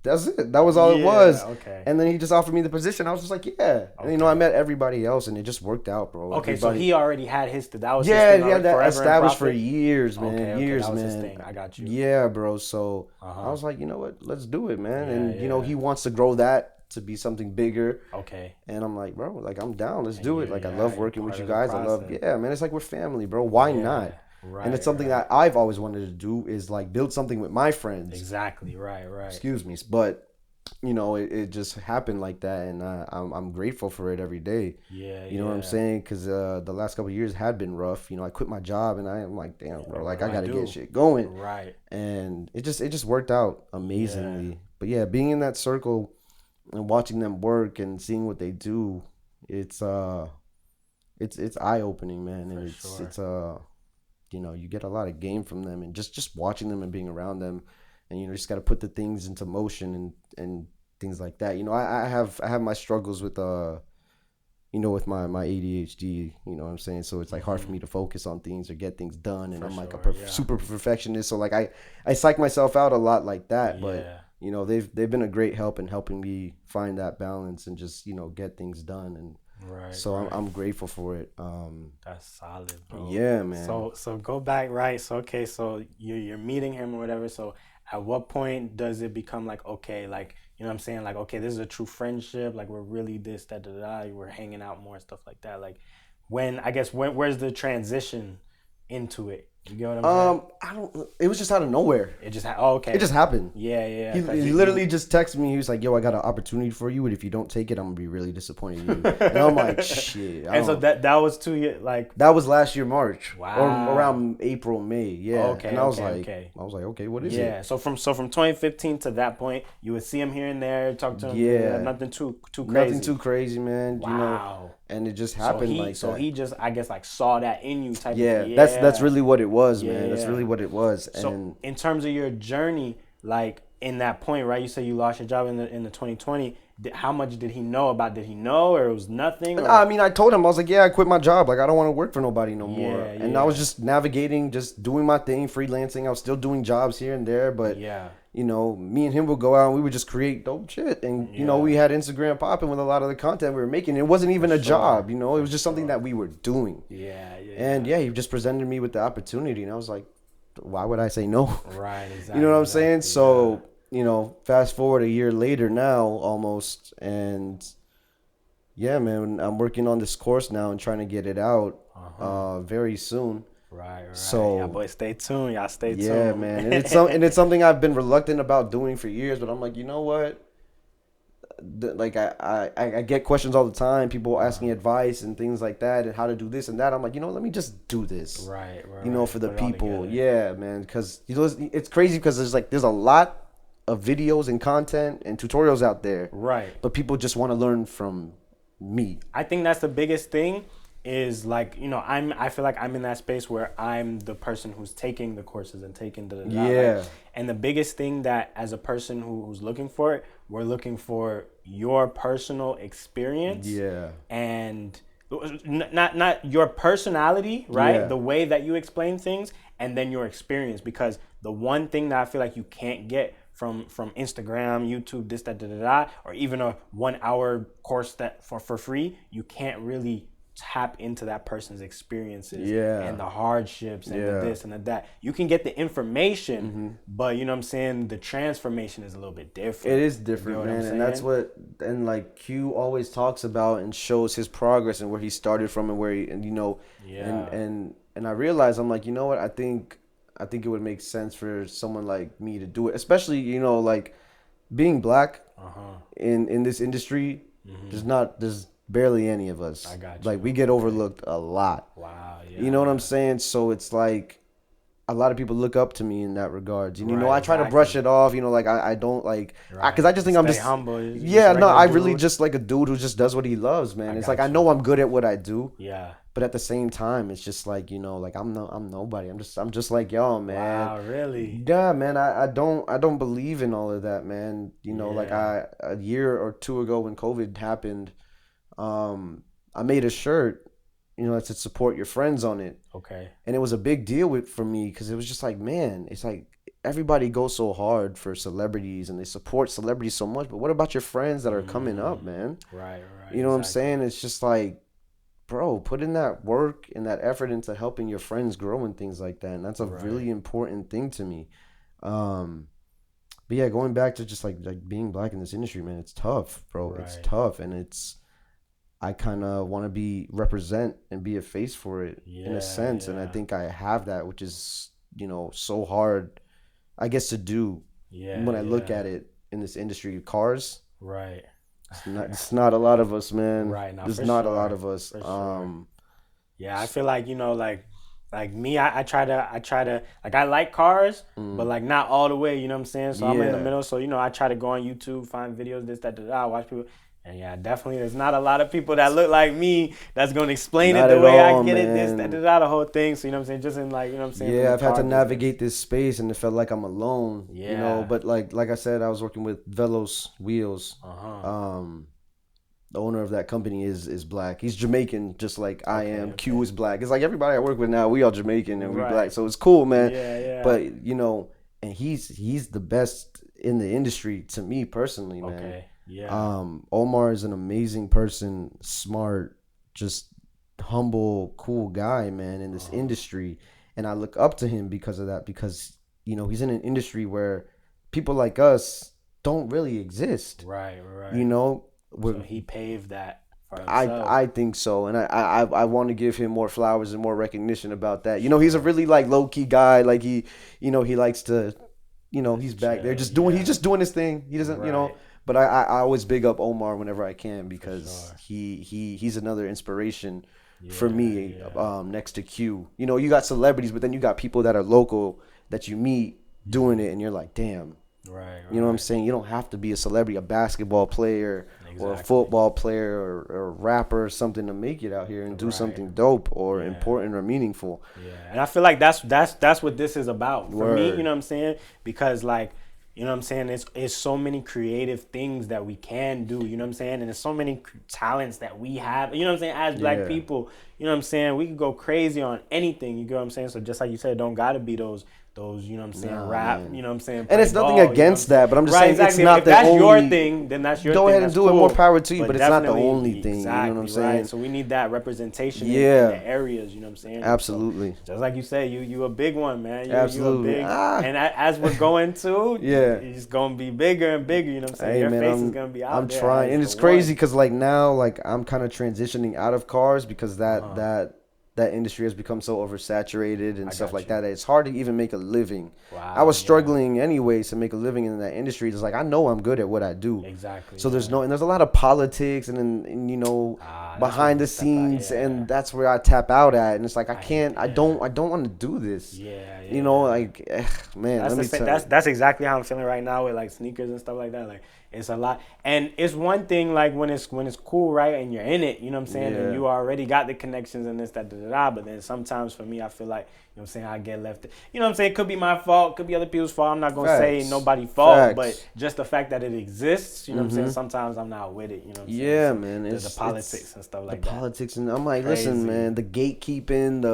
that's it. That was all it was. Okay. And then he just offered me the position. I was just like, yeah. And I met everybody else, and it just worked out, bro. Okay, so he already had his. That was he had that established for years, man. Years, that was man. His thing. I got you. Yeah, bro. So I was like, you know what? Let's do it, man. And he wants to grow that to be something bigger. Okay. And I'm like, bro, like, I'm down. Let's do it. Like, I love working with you guys. I love, man. It's like we're family, bro. Why not? Right, and it's something that I've always wanted to do, is like build something with my friends. Exactly. Right. Excuse me, but it just happened like that, and I'm grateful for it every day. You know what I'm saying? Because the last couple of years had been rough. I quit my job, and I'm like, damn, bro, like, I gotta get shit going. Right. And it just worked out amazingly. But yeah, being in that circle and watching them work and seeing what they do, it's eye opening, man, and it's you get a lot of gain from them, and just watching them and being around them. And you just got to put the things into motion and things like that. I have my struggles with with my ADHD. You know what I'm saying? So it's like hard for me to focus on things or get things done. And I'm like a super perfectionist. So like I psych myself out a lot like that. But they've been a great help in helping me find that balance and just get things done. And so I'm grateful for it. That's solid, bro. Yeah, man. So go back, right? So okay, so you're meeting him or whatever. So at what point does it become like, okay, like, you know what I'm saying? Like, okay, this is a true friendship. Like, we're really this, that, we're hanging out more and stuff like that. Like, where's the transition into it? You get what I'm saying? It was just out of nowhere. It just okay. It just happened. Yeah. He literally just texted me. He was like, "Yo, I got an opportunity for you, and if you don't take it, I'm gonna be really disappointed in you." And I'm like, "Shit." And so that was 2 years, like that was last year March. Wow. Or around April, May. Yeah. Okay. And I was like, okay, what is it? Yeah. So from 2015 to that point, you would see him here and there, talk to him. Yeah. Nothing too crazy. Nothing too crazy, man. Wow. And it just happened like that. So he just, I guess, like saw that in you type of thing. That's really what it was, man. That's really what it was. So and in terms of your journey, like in that point, right? You said you lost your job in the 2020. How much did he know about? Did he know, or it was nothing? Or? I mean, I told him, I was like, yeah, I quit my job. Like, I don't want to work for nobody no more. Yeah, and I was just navigating, just doing my thing, freelancing. I was still doing jobs here and there, but me and him would go out and we would just create dope shit. And, we had Instagram popping with a lot of the content we were making. It wasn't even a job, it was just something that we were doing. And he just presented me with the opportunity. And I was like, why would I say no? Right, exactly. You know what I'm saying? So, fast forward a year later now, almost. And yeah, man, I'm working on this course now and trying to get it out very soon. Right. So, y'all boys, stay tuned. Y'all stay tuned. Yeah, man. And it's something I've been reluctant about doing for years, but I'm like, you know what? Like I get questions all the time, people asking advice and things like that, and how to do this and that. I'm like, let me just do this. Right. For the people. Yeah, man. Because it's crazy because there's a lot of videos and content and tutorials out there. Right. But people just want to learn from me. I think that's the biggest thing. is like, I feel like I'm in that space where I'm the person who's taking the courses and taking the Yeah. and the biggest thing that as a person who's looking for it, we're looking for your personal experience. Yeah. And not your personality, right? Yeah. The way that you explain things, and then your experience. Because the one thing that I feel like you can't get from Instagram, YouTube, this, that, da, da, da, or even a 1 hour course that for free, you can't really tap into that person's experiences and the hardships and the this and the that. You can get the information, but you know what I'm saying, the transformation is a little bit different. It is different, man, and that's what like Q always talks about and shows his progress and where he started from and where he, and and I realized, I'm like, you know what, I think it would make sense for someone like me to do it, especially like being black in this industry. There's barely any of us. I got you. Like, we get overlooked a lot. Wow. Yeah. You know what I'm saying? So it's like a lot of people look up to me in that regards. And, I try to exactly. brush it off. Like, I don't like, because I just think I'm just humble. I really just like a dude who just does what he loves, man. It's like, I know I'm good at what I do. Yeah. But at the same time, it's just like, like I'm nobody. I'm just like y'all, man. Wow, really? Yeah, man. I don't believe in all of that, man. Like a year or two ago when COVID happened, I made a shirt, that said support your friends on it. Okay. And it was a big deal for me, because it was just like, man, it's like everybody goes so hard for celebrities and they support celebrities so much, but what about your friends that are coming up, man? Right. You know what I'm saying? It's just like, bro, put in that work and that effort into helping your friends grow and things like that. And that's a really important thing to me. But yeah, going back to just like being black in this industry, man, it's tough, bro. Right. It's tough, and I kind of want to represent and be a face for it in a sense. And I think I have that, which is, so hard, I guess, to do when I look at it in this industry. Cars. Right. It's not a lot of us, man. Right. There's not a lot of us. Yeah, I feel like, like me, I try to like, I like cars, but like not all the way, you know what I'm saying? So I'm in the middle. So, I try to go on YouTube, find videos, this, that, that, watch people. And yeah, definitely, there's not a lot of people that look like me that's going to explain it the way I get it, this, that, that, the whole thing. So, you know what I'm saying? Just in like, you know what I'm saying? Yeah, I've had to navigate this space, and it felt like I'm alone, but like I said, I was working with Velos Wheels. The owner of that company is black. He's Jamaican, just like I am. Q is black. It's like everybody I work with now, we all Jamaican and we black. So it's cool, man. Yeah. But, and he's the best in the industry to me personally, man. Okay. Yeah. Omar is an amazing person, smart, just humble, cool guy, man, in this industry. And I look up to him because of that, because, he's in an industry where people like us don't really exist. Right. So he paved that for himself. I think so. And I want to give him more flowers and more recognition about that. He's a really like low key guy. Like he likes to, he's back there he's just doing his thing. He doesn't, but I always big up Omar whenever I can, because he's another inspiration for me, next to Q. You got celebrities, but then you got people that are local that you meet doing it, and you're like, damn. Right. You know what I'm saying? You don't have to be a celebrity, a basketball player or a football player or a rapper or something to make it out here and do something dope or important or meaningful. Yeah. And I feel like that's what this is about for me, you know what I'm saying? Because like, you know what I'm saying? It's so many creative things that we can do, you know what I'm saying? And there's so many talents that we have, you know what I'm saying? As black people, you know what I'm saying? We can go crazy on anything, you get what I'm saying? So just like you said, don't gotta be those, you know what I'm saying, rap, man. You know what I'm saying? And it's nothing against that, but I'm just saying exactly. It's not if the that's only... your thing, then that's your thing. Go ahead and do it, more power to you, but it's not the Exactly, only thing, you know what I'm saying? Right. So we need that representation in the areas, you know what I'm saying? Absolutely. So, just like you say, you a big one, man. Absolutely. You a big, and as we're going to, it's going to be bigger and bigger, you know what I'm saying? Hey, your man, face is going to be out there. I'm trying, and it's crazy because like now, like I'm kind of transitioning out of cars because that industry has become so oversaturated and stuff like that. It's hard to even make a living. Wow, I was struggling anyways to make a living in that industry. It's like, I know I'm good at what I do. Exactly. So there's there's a lot of politics and behind the scenes, and that's where I tap out at, and it's like I don't want to do this. You know, like man, that's let me tell you. that's exactly how I'm feeling right now with like sneakers and stuff like that. Like it's a lot, and it's one thing like when it's cool, right, and you're in it, you know what I'm saying, and you already got the connections and this that da da da. But then sometimes for me, I feel like, you know what I'm saying, I get left. You know what I'm saying? It could be my fault, could be other people's fault. I'm not gonna say nobody's fault, but just the fact that it exists, you know what I'm saying. Sometimes I'm not with it, you know what I'm saying. Yeah, so man, it's the politics and stuff like that. The politics, and I'm like, listen, man, the gatekeeping,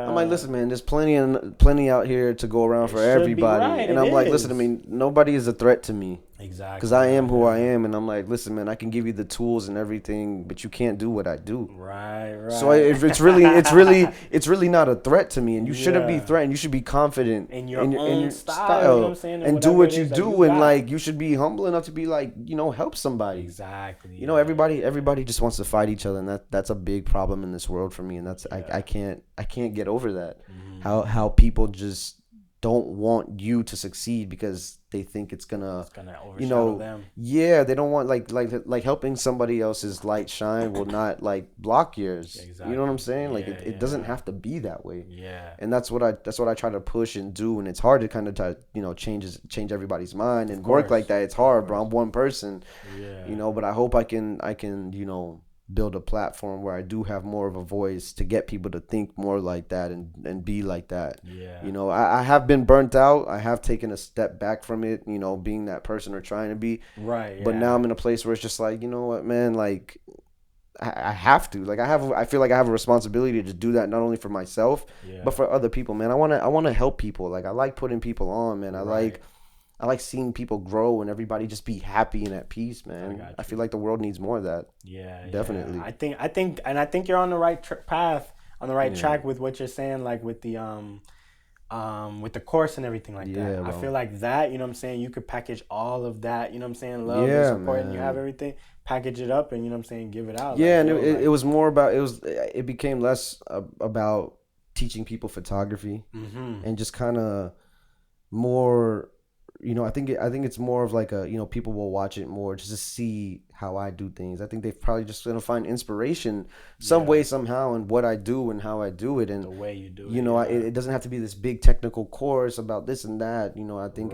I'm like, listen, man, there's plenty out here to go around for everybody, and I'm like, listen, I mean, nobody is a threat to me. Exactly. Because I am who I am, and I'm like, listen, man, I can give you the tools and everything, but you can't do what I do. Right. So it's really not a threat to me, and you shouldn't be threatened. You should be confident in your own style, you know what I'm saying, and do what you do, and like you should be humble enough to be like, you know, help somebody. Exactly. You know, everybody just wants to fight each other, and that's a big problem in this world for me, and that's I can't get over that. How people just don't want you to succeed because they think it's gonna overshadow them. Yeah, they don't want like helping somebody else's light shine will not like block yours. Exactly. You know what I'm saying? Like it doesn't have to be that way. Yeah. And that's what I try to push and do, and it's hard to kind of change everybody's mind and work like that. It's hard, bro. I'm one person. Yeah. You know, but I hope I can build a platform where I do have more of a voice to get people to think more like that and be like that. Yeah. You know, I have been burnt out. I have taken a step back from it, you know, being that person or trying to be. Right. Yeah. But now I'm in a place where it's just like, you know what, man, like I have to. Like I feel like I have a responsibility to do that not only for myself, but for other people, man. I wanna help people. Like I like putting people on, man. I like seeing people grow and everybody just be happy and at peace, man. I feel like the world needs more of that. Yeah, definitely. Yeah. I think you're on the right path, on the right track with what you're saying, like with the course and everything like that. Bro. I feel like that, you know what I'm saying, you could package all of that, you know what I'm saying, love and support, man. And you have everything, package it up, and you know what I'm saying, give it out. Yeah, like, and it was more about it became less about teaching people photography and just kind of more. You know, I think it's more of like people will watch it more just to see how I do things. I think they're probably just gonna find inspiration some way, somehow, in what I do and how I do it, and the way you do it. You know, it doesn't have to be this big technical course about this and that. You know, I think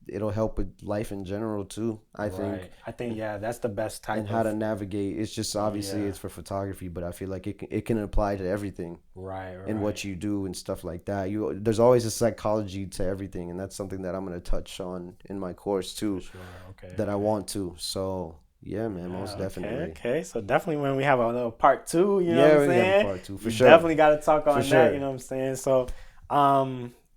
it'll help with life in general too. I think that's the best type. And how to navigate. It's just obviously it's for photography, but I feel like it can apply to everything. Right. And what you do and stuff like that. There's always a psychology to everything, and that's something that I'm gonna touch on in my course too. Sure. Okay. That I want to. So. Yeah, man, most definitely. Okay, so definitely when we have a little part 2, you know what I'm saying? Part 2 for sure. Definitely got to talk on that, you know what I'm saying? So,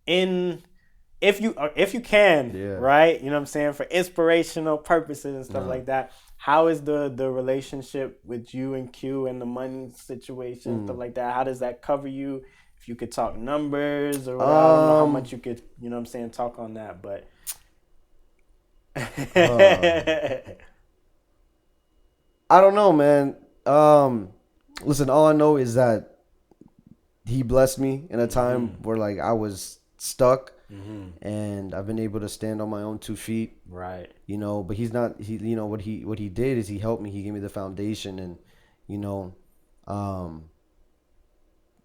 if you can, right? You know what I'm saying, for inspirational purposes and stuff like that. How is the relationship with you and Q and the money situation, stuff like that? How does that cover you? If you could talk numbers or whatever, I don't know how much you could, you know what I'm saying, talk on that, but. I don't know, man. Listen, all I know is that he blessed me in a time where like I was stuck, and I've been able to stand on my own 2 feet. Right. You know, but he's not. He, you know, what he did is he helped me. He gave me the foundation, and you know,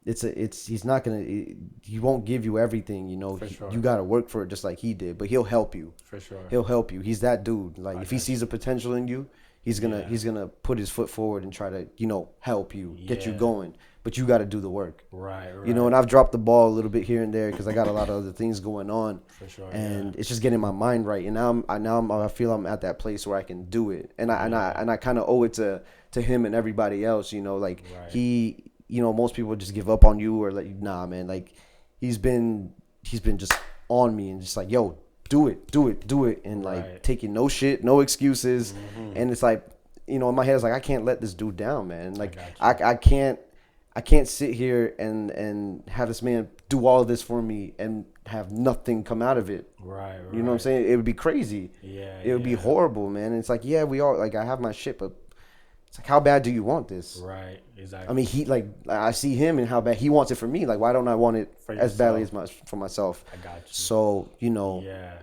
he's not gonna. He won't give you everything. You know, you gotta work for it just like he did. But he'll help you. For sure. He'll help you. He's that dude. Like if he sees a potential in you. He's gonna put his foot forward and try to, you know, help you, get you going. But you got to do the work. Right. You know, and I've dropped the ball a little bit here and there because I got a lot of other things going on. For sure. And it's just getting my mind right. And now I feel I'm at that place where I can do it. And I kind of owe it to him and everybody else. You know, like he, you know, most people just give up on you or like, nah, man. Like he's been just on me and just like, yo. Do it, and like taking no shit, no excuses, and it's like, you know, in my head it's like I can't let this dude down, man. Like I can't sit here and have this man do all of this for me and have nothing come out of it. Right. You know what I'm saying? It would be crazy. Yeah. It would be horrible, man. And it's like, yeah, we all like I have my shit, but it's like, how bad do you want this? Right. Exactly. I mean, I see him and how bad he wants it for me. Like, why don't I want it as badly as much for myself? I got you. So, you know. Yeah.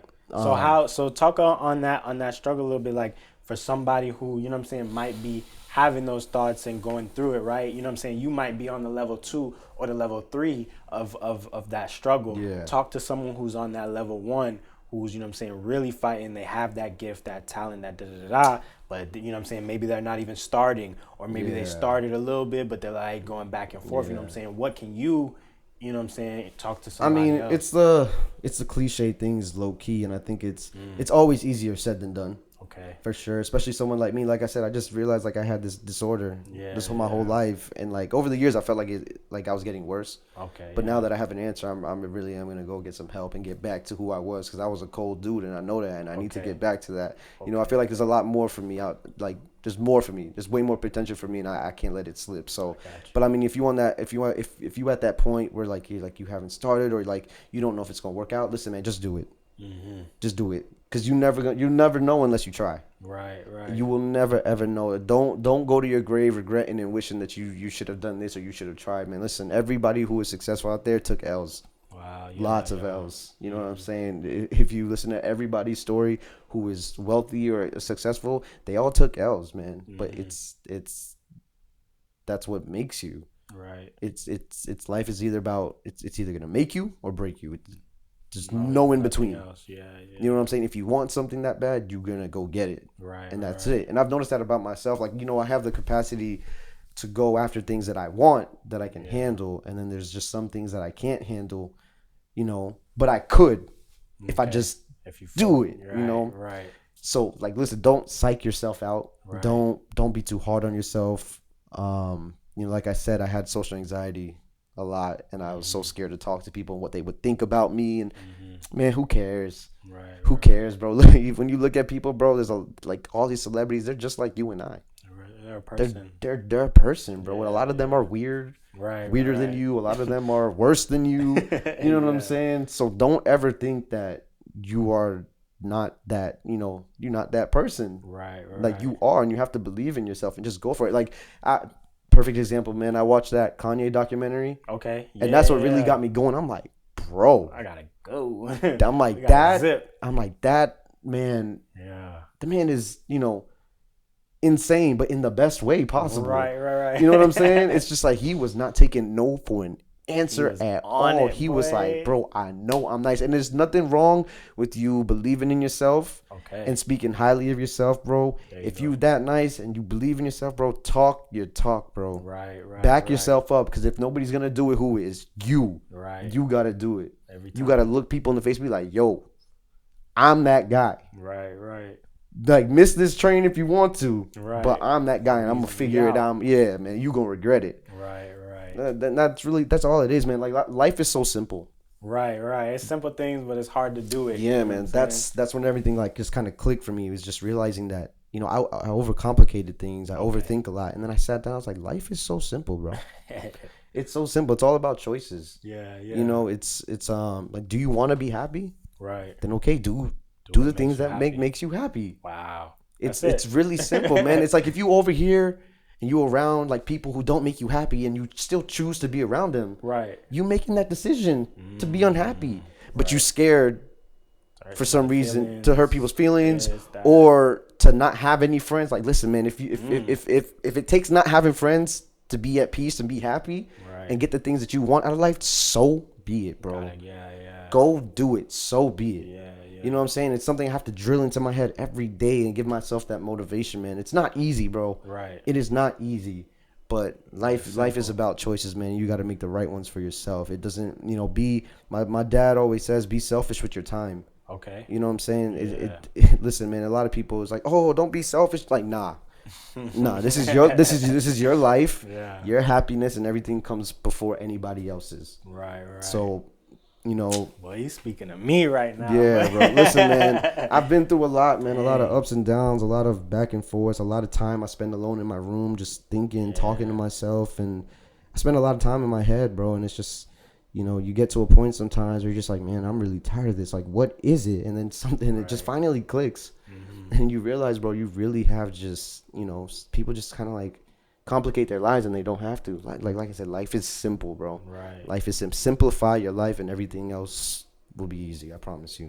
So talk on that struggle a little bit, like for somebody who, you know what I'm saying, might be having those thoughts and going through it, right? You know what I'm saying? You might be on the level 2 or the level 3 of that struggle. Yeah. Talk to someone who's on that level 1, who's, you know what I'm saying, really fighting. They have that gift, that talent, that da-da-da-da. But, you know what I'm saying, maybe they're not even starting, or maybe they started a little bit, but they're like going back and forth. You know what I'm saying? What can you know what I'm saying, talk to somebody else? It's the cliche things low key, and I think it's always easier said than done. Okay. For sure, especially someone like me. Like I said, I just realized like I had this disorder my whole life, and like over the years, I felt like I was getting worse. Okay. But now that I have an answer, I'm really am gonna go get some help and get back to who I was, because I was a cold dude, and I know that, and I need to get back to that. You know, I feel like there's a lot more for me out. Like there's more for me. There's way more potential for me, and I can't let it slip. So, but I mean, if you at that point where like you haven't started, or like you don't know if it's gonna work out, listen, man, just do it. Just do it. Because you never know unless you try. Right. You will never ever know. Don't go to your grave regretting and wishing that you should have done this or you should have tried, man. Listen, everybody who is successful out there took L's. Wow. Lots of L's. You know what I'm saying? If you listen to everybody's story who is wealthy or successful, they all took L's, man. But it's that's what makes you. Right. It's life is either about it's either gonna make you or break you. Just no in between. Yeah. You know what I'm saying? If you want something that bad, you're going to go get it. Right. And that's it. And I've noticed that about myself. Like, you know, I have the capacity to go after things that I want, that I can handle. And then there's just some things that I can't handle, you know, but I could if I just do it, you know? Right. So, like, listen, don't psych yourself out. Right. Don't be too hard on yourself. You know, like I said, I had social anxiety a lot, and I was so scared to talk to people and what they would think about me, and man, who cares? Who cares, bro? When you look at people, bro, there's like all these celebrities, they're just like you and I. They're a person. They're a person, bro. A lot of them are weird, weirder than you. A lot of them are worse than you. You know what I'm saying? So don't ever think that you are not that, you know, you're not that person. Right. Like you are, and you have to believe in yourself and just go for it. Like perfect example, man. I watched that Kanye documentary. Okay. And that's what really got me going. I'm like, bro. I gotta go. I'm like that. I'm like that man. Yeah. The man is, you know, insane, but in the best way possible. Right. You know what I'm saying? It's just like he was not taking no for an answer at all. He was like, bro, I know I'm nice. And there's nothing wrong with you believing in yourself and speaking highly of yourself, bro. If you that nice and you believe in yourself, bro, talk your talk, bro. Right. Back yourself up, because if nobody's gonna do it, who is? You. Right. You gotta do it. You gotta look people in the face and be like, yo, I'm that guy. Right. Like, miss this train if you want to, but I'm that guy, and I'm gonna figure it out. Yeah, man, you gonna regret it. Right. That's all it is, man. Like, life is so simple. Right. It's simple things, but it's hard to do it. Yeah, man. That's when everything like just kind of clicked for me. It was just realizing that, you know, I overcomplicated things. I overthink a lot, and then I sat down. I was like, life is so simple, bro. It's so simple. It's all about choices. Yeah. You know, it's like, do you want to be happy? Right. Then okay, do the things that makes you happy. Wow. It's really simple, man. It's like if you over here and you around like people who don't make you happy, and you still choose to be around them, right? You making that decision to be unhappy, but you scared for some reason to hurt people's feelings, or to not have any friends. Like, listen, man, if it takes not having friends to be at peace and be happy and get the things that you want out of life, so be it, bro. Go do it. So be it. You know what I'm saying? It's something I have to drill into my head every day and give myself that motivation, man. It's not easy, bro. Right. It is not easy. But life is about choices, man. You got to make the right ones for yourself. It doesn't, you know, my dad always says, be selfish with your time. Okay. You know what I'm saying? Listen, man, a lot of people is like, oh, don't be selfish. Like, nah, this is your life. Yeah. Your happiness and everything comes before anybody else's. Right. So, you know. Well, he's speaking to me right now. Yeah, bro. Listen, man, I've been through a lot, man. A lot of ups and downs, a lot of back and forth, a lot of time I spend alone in my room just thinking, talking to myself. And I spend a lot of time in my head, bro. And it's just, you know, you get to a point sometimes where you're just like, man, I'm really tired of this. Like, what is it? And then something, it just finally clicks. And you realize, bro, you really have just, you know, people just kind of like complicate their lives, and they don't have to. Like I said, life is simple, bro. Right. Life is simple. Simplify your life, and everything else will be easy. I promise you.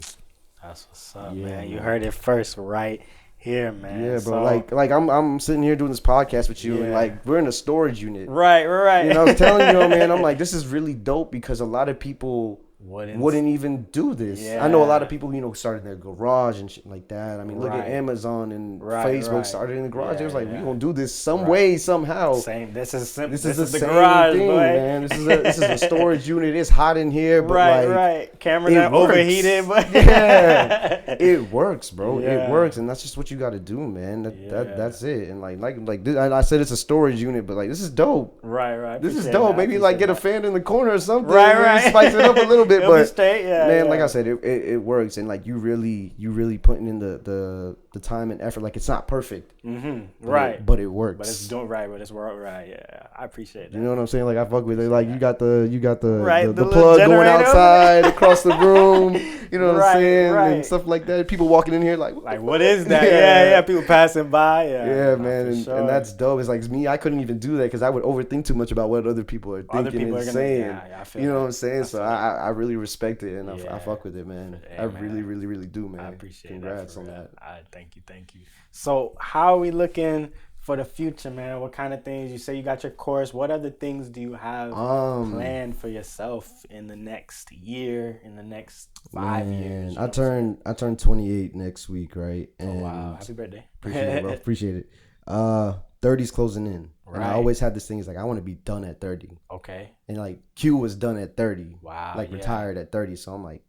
That's what's up, man. You heard it first right here, man. Yeah, bro. So, Like I'm sitting here doing this podcast with you, and Yeah. like we're in a storage unit. right. You know, I was telling you, man, I'm like, this is really dope because a lot of people wouldn't even do this. I know a lot of people, you know, started in their garage and shit like that. I mean, look at Amazon and Facebook started in the garage. They was like, we gonna do this some way, somehow. Same. This is the same garage, thing, boy. man. This is a storage unit. It's hot in here, but like, Cameras are overheated, but yeah, it works, bro. Yeah. It works, and that's just what you got to do, man. That's it. And like this, I said it's a storage unit, but like this is dope. Right. This is dope. Maybe like get a fan in the corner or something. Right. Spice it up a little bit, but straight, man, like I said, it works, and like you really putting in the time and effort. Like it's not perfect, but it works. But it's doing right. But it's right. Yeah, I appreciate that. You know what I'm saying? Like I fuck with it. Like you got the the plug generator going outside across the room. You know what I'm saying? Right. And stuff like that. People walking in here like what is that? Yeah. People passing by. Yeah, man, and that's dope. It's like me. I couldn't even do that because I would overthink too much about what other people are thinking and saying. I feel you know what I'm saying? So I really respect it, and I fuck with it, man. Hey, I really do, man. I appreciate it. Congrats on that. Thank you. So how are we looking for the future, man? What kind of things? You say you got your course. What other things do you have planned for yourself in the next year, in the next 5 years? I turn 28 next week, right? And wow. Happy birthday. Appreciate it, bro. Appreciate it. 30's closing in. Right. And I always had this thing, is like I want to be done at 30. Okay. And like Q was done at 30. Wow. Like retired at 30. So I'm like,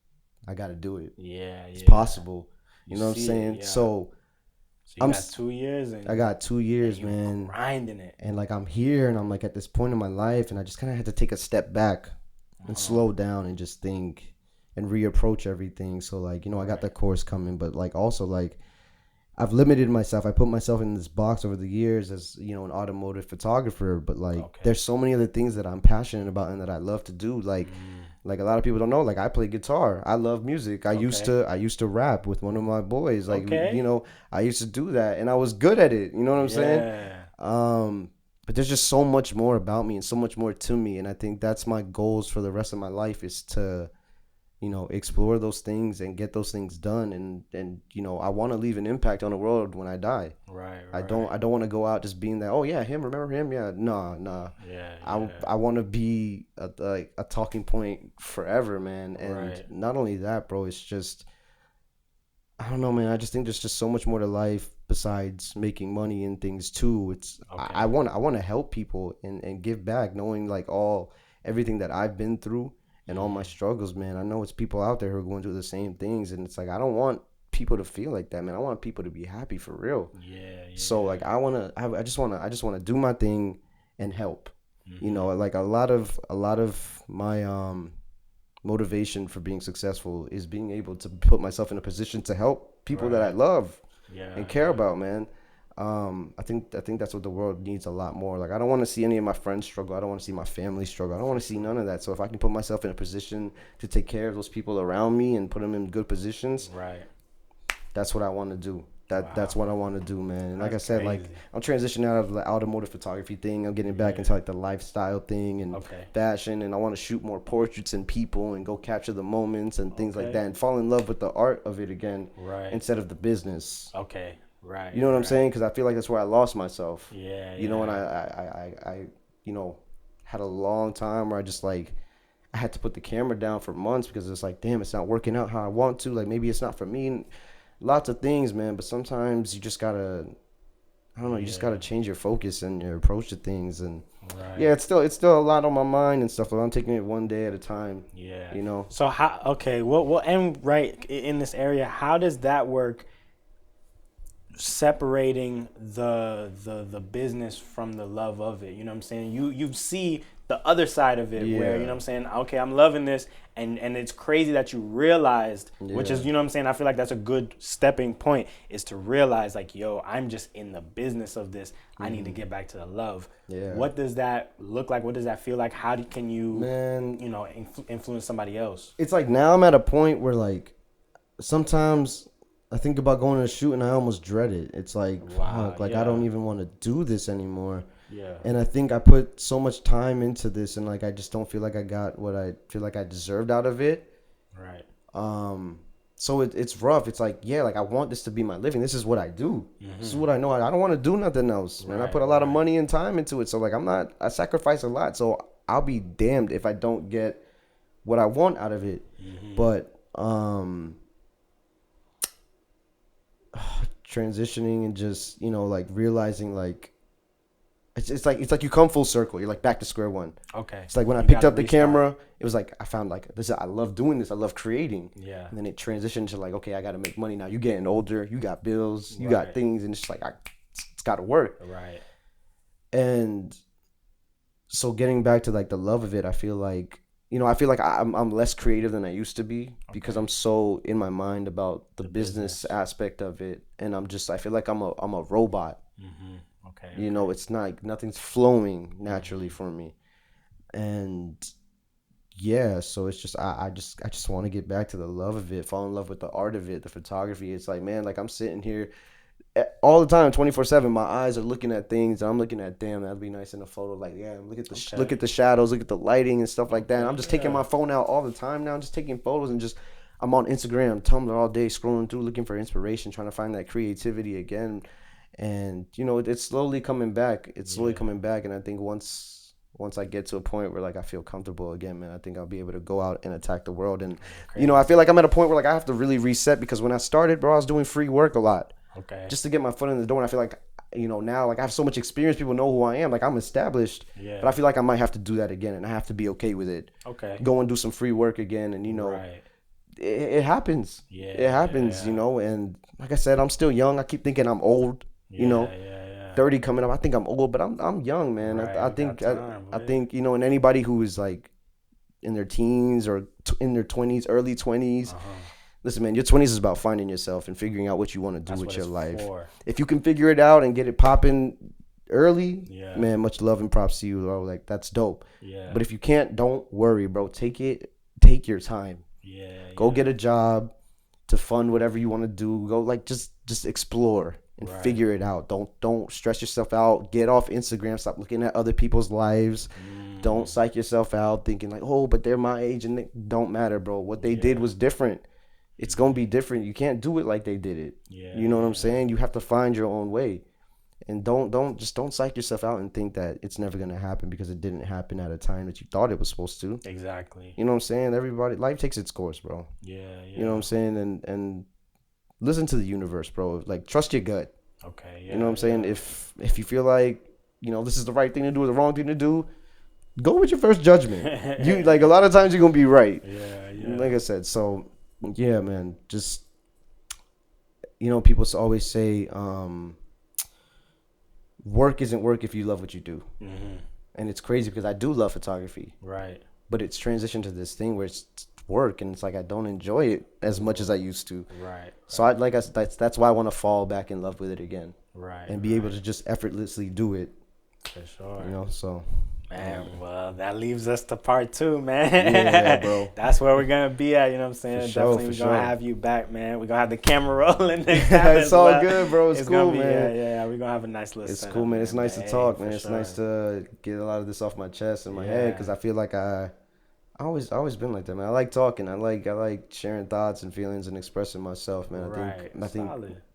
I gotta do it. Yeah. It's possible. You know what I'm saying? Yeah. So you got 2 years, and I got 2 years, man. Grinding it. And like I'm here, and I'm like at this point in my life, and I just kind of had to take a step back and slow down and just think and reapproach everything. So like, you know, I got that course coming, but like also like I've limited myself. I put myself in this box over the years as, you know, an automotive photographer, but like there's so many other things that I'm passionate about and that I love to do. Like a lot of people don't know, like I play guitar. I love music. I used to rap with one of my boys. Like, you know, I used to do that and I was good at it. You know what I'm saying? But there's just so much more about me and so much more to me. And I think that's my goals for the rest of my life, is to, you know, explore those things and get those things done. And you know, I want to leave an impact on the world when I die. Right. I don't want to go out just being that, oh yeah, him, remember him? Yeah. Nah. Yeah. I want to be a talking point forever, man. And not only that, bro, it's just, I don't know, man. I just think there's just so much more to life besides making money and things too. It's I want to help people and give back, knowing like everything that I've been through and all my struggles, man. I know it's people out there who are going through the same things, and it's like I don't want people to feel like that, man. I want people to be happy for real. Yeah. So like I just want to do my thing and help. You know, like a lot of my motivation for being successful is being able to put myself in a position to help people that I love and care about, man. I think that's what the world needs a lot more. Like I don't want to see any of my friends struggle. I don't want to see my family struggle. I don't want to see none of that. So if I can put myself in a position to take care of those people around me and put them in good positions, that's what I want to do. That's what I want to do, man. And like I said, crazy. Like I'm transitioning out of the automotive photography thing. I'm getting back into like the lifestyle thing and fashion, and I want to shoot more portraits and people and go capture the moments and things like that, and fall in love with the art of it again, instead of the business. You know what I'm saying? Because I feel like that's where I lost myself. You know, and I you know, had a long time where I just like, I had to put the camera down for months because it's like, damn, it's not working out how I want to. Like maybe it's not for me. And lots of things, man. But sometimes you just gotta, I don't know, you just gotta change your focus and your approach to things. And it's still a lot on my mind and stuff. But I'm taking it one day at a time. You know. So we'll end right in this area. How does that work? Separating the business from the love of it, you know what I'm saying? You see the other side of it, where, you know what I'm saying, okay, I'm loving this, and it's crazy that you realized, which is, you know what I'm saying, I feel like that's a good stepping point, is to realize like, yo, I'm just in the business of this. I need to get back to the love. What does that look like? What does that feel like? How can you, you know, influence somebody else? It's like now I'm at a point where like sometimes I think about going to a shoot and I almost dread it. It's like, fuck, like I don't even want to do this anymore. And I think I put so much time into this, and like I just don't feel like I got what I feel like I deserved out of it. So it's rough. It's like, yeah, like I want this to be my living. This is what I do. This is Mm-hmm. what I know. I don't want to do nothing else, man. I put a lot of money and time into it. So like I sacrifice a lot. So I'll be damned if I don't get what I want out of it. Mm-hmm. But transitioning and just, like realizing like it's like you come full circle. You're like back to square one. Okay. It's like when I You picked gotta up the restart. camera, it was like I found like this. I love doing this. I love creating. Yeah. And then it transitioned to like, okay, I got to make money now. You getting older. You got bills. You got things, and it's just like it's got to work. Right. And so getting back to like the love of it, I feel like I'm less creative than I used to be because I'm so in my mind about the business aspect of it, and I feel like I'm a robot. Mm-hmm. Okay. It's not nothing's flowing naturally for me, and yeah, so it's just I just want to get back to the love of it, fall in love with the art of it, the photography. It's like, man, like I'm sitting here all the time, 24/7. My eyes are looking at things. And I'm looking at, damn, that'd be nice in a photo. Like, yeah, look at the shadows, look at the lighting and stuff like that. And I'm just taking my phone out all the time now, just taking photos and just I'm on Instagram, Tumblr all day, scrolling through, looking for inspiration, trying to find that creativity again. And it's slowly coming back. And I think once I get to a point where like I feel comfortable again, man, I think I'll be able to go out and attack the world. And I feel like I'm at a point where like I have to really reset because when I started, bro, I was doing free work a lot. Okay. Just to get my foot in the door. And I feel like, now like I have so much experience, people know who I am. Like I'm established. Yeah. But I feel like I might have to do that again, and I have to be okay with it. Okay. Go and do some free work again, and Right. it happens. Yeah. It happens, and like I said, I'm still young. I keep thinking I'm old. Yeah. 30 coming up. I think I'm old, but I'm young, man. Right, I you think got time, I think and anybody who is like in their teens or in their 20s, early 20s. Listen, man, your 20s is about finding yourself and figuring out what you want to do with your life. If you can figure it out and get it popping early, man, much love and props to you, bro. Like that's dope. Yeah. But if you can't, don't worry, bro. Take your time. Yeah. Go get a job to fund whatever you want to do. Go like just explore and figure it out. Don't stress yourself out. Get off Instagram. Stop looking at other people's lives. Don't psych yourself out thinking like, oh, but they're my age and it don't matter, bro. What they did was different. It's gonna be different. You can't do it like they did it. Yeah. You know what I'm saying? You have to find your own way. And don't psych yourself out and think that it's never gonna happen because it didn't happen at a time that you thought it was supposed to. Exactly. You know what I'm saying? Everybody, life takes its course, bro. Yeah. You know what I'm saying? And listen to the universe, bro. Like trust your gut. Okay. Yeah, you know what I'm saying? If you feel like this is the right thing to do or the wrong thing to do, go with your first judgment. You like a lot of times you're gonna be right. Yeah. Like I said, so yeah, man. Just people always say, work isn't work if you love what you do. Mm-hmm. And it's crazy because I do love photography. Right. But it's transitioned to this thing where it's work, and it's like I don't enjoy it as much as I used to. Right. So that's why I want to fall back in love with it again. Right. And be able to just effortlessly do it. For sure. So. Man, well, that leaves us to part 2, man. Yeah, bro. That's where we're going to be at, you know what I'm saying? For sure, Definitely we're going to have you back, man. We're going to have the camera rolling. It's all good, bro. It's cool, man. Yeah. We're going to have a nice listen. It's cool, man. It's nice to talk, man. It's nice to get a lot of this off my chest and my head because I feel like I always been like that, man. I like talking. I like sharing thoughts and feelings and expressing myself, man. I think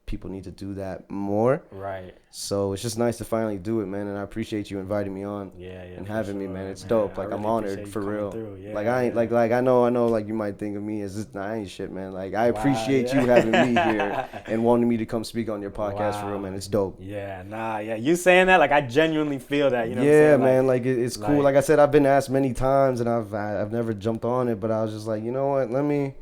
people need to do that more. Right. So it's just nice to finally do it, man. And I appreciate you inviting me on. And having me, man. It's dope. Like I'm honored for real. Like I ain't like I know like you might think of me as this. Nah, I ain't shit, man. Like I appreciate you having me here and wanting me to come speak on your podcast for real, man. It's dope. Yeah. You saying that, like I genuinely feel that. You know. Yeah, what I'm saying? Man. Like it's cool. Like I said, I've been asked many times and I've never jumped on it, but I was just like, you know what? Let me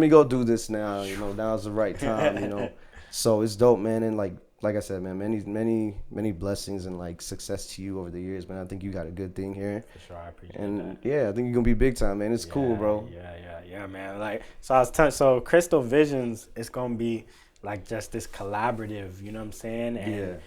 go do this now. Now's the right time. So it's dope, man. And like I said, man, many blessings and like success to you over the years, man. I think you got a good thing here. For sure, I appreciate that. Yeah, I think you're gonna be big time, man. It's cool, bro. Yeah, man. Like so, I was so Crystalvzns is gonna be like just this collaborative. You know what I'm saying? And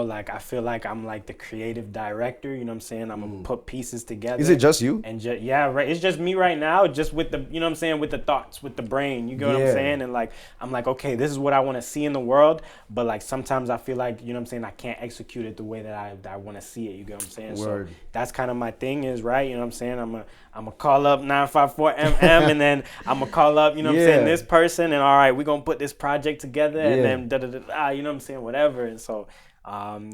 like I feel like I'm like the creative director, you know what I'm saying? I'm gonna put pieces together. Is it just you? And right. It's just me right now, just with the, you know what I'm saying, with the thoughts, with the brain. You get what I'm saying? And like I'm like, okay, this is what I want to see in the world, but like sometimes I feel like, you know what I'm saying, I can't execute it the way that I want to see it. You get what I'm saying? Word. So that's kind of my thing is, right? You know what I'm saying? I'm I'm gonna call up 954 and then I'm gonna call up, you know what I'm saying, this person, and all right, we're gonna put this project together, and then you know what I'm saying, whatever. And so,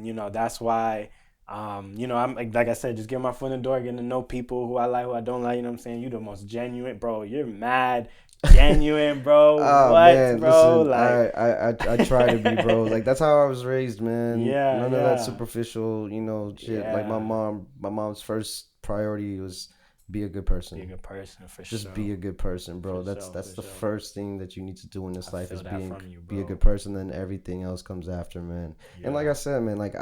you know, that's why. You know, I'm like I said, just get my foot in the door, getting to know people who I like, who I don't like. You know what I'm saying? You the most genuine, bro. You're mad genuine, bro. Oh what, man, bro? listen, Like, I try to be, bro. Like that's how I was raised, man. Yeah, None of that superficial, you know, shit. Like Yeah. my mom's first priority was be a good person. Be a good person, for Just sure. be a good person, bro. For That's sure, the first thing that you need to do in this life is be a good person. Then everything else comes after, man. And like I said, man, like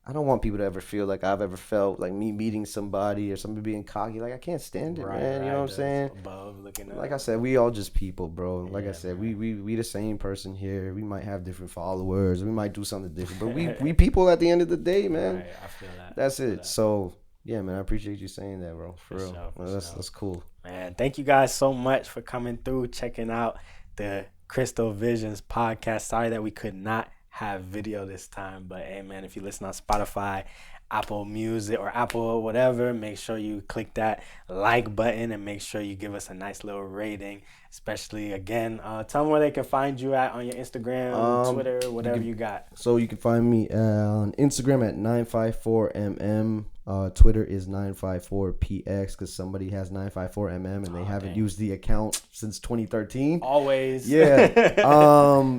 I don't want people to ever feel like I've ever felt like me meeting somebody or somebody being cocky. Like I can't stand it, man. You know what I'm saying? Above, looking up. Like I said, we all just people, bro. Like I said, we the same person here. We might have different followers. We might do something different, but we people at the end of the day, man. Right, I feel that. That's it. So yeah, man, I appreciate you saying that, bro. For real. Sure, Well, that's cool. Man, thank you guys so much for coming through, checking out the Crystalvzns podcast. Sorry that we could not have video this time, but hey, man, if you listen on Spotify, Apple Music, or Apple or whatever, make sure you click that like button and make sure you give us a nice little rating. Especially, again, tell them where they can find you at on your Instagram, Twitter, whatever you got. So you can find me on Instagram at 954mm. Twitter is 954px because somebody has 954mm and they haven't used the account since 2013. Always. Yeah.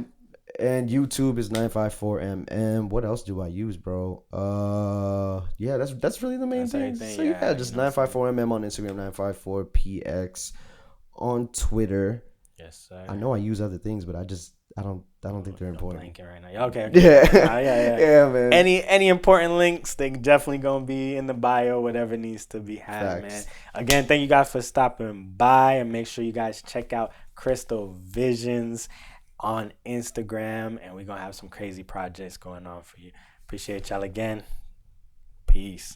And YouTube is 954mm. What else do I use, bro? Yeah, that's really the main thing. So yeah, just 954mm on Instagram, 954px on Twitter. Yes, sir. I know I use other things, but I don't think they're important. Blanking right now. Okay. Yeah. Yeah, man. Any important links, they definitely gonna be in the bio, whatever needs to be had. Facts. Man. Again, thank you guys for stopping by, and make sure you guys check out Crystalvzns on Instagram, and we're gonna have some crazy projects going on for you. Appreciate y'all again. Peace.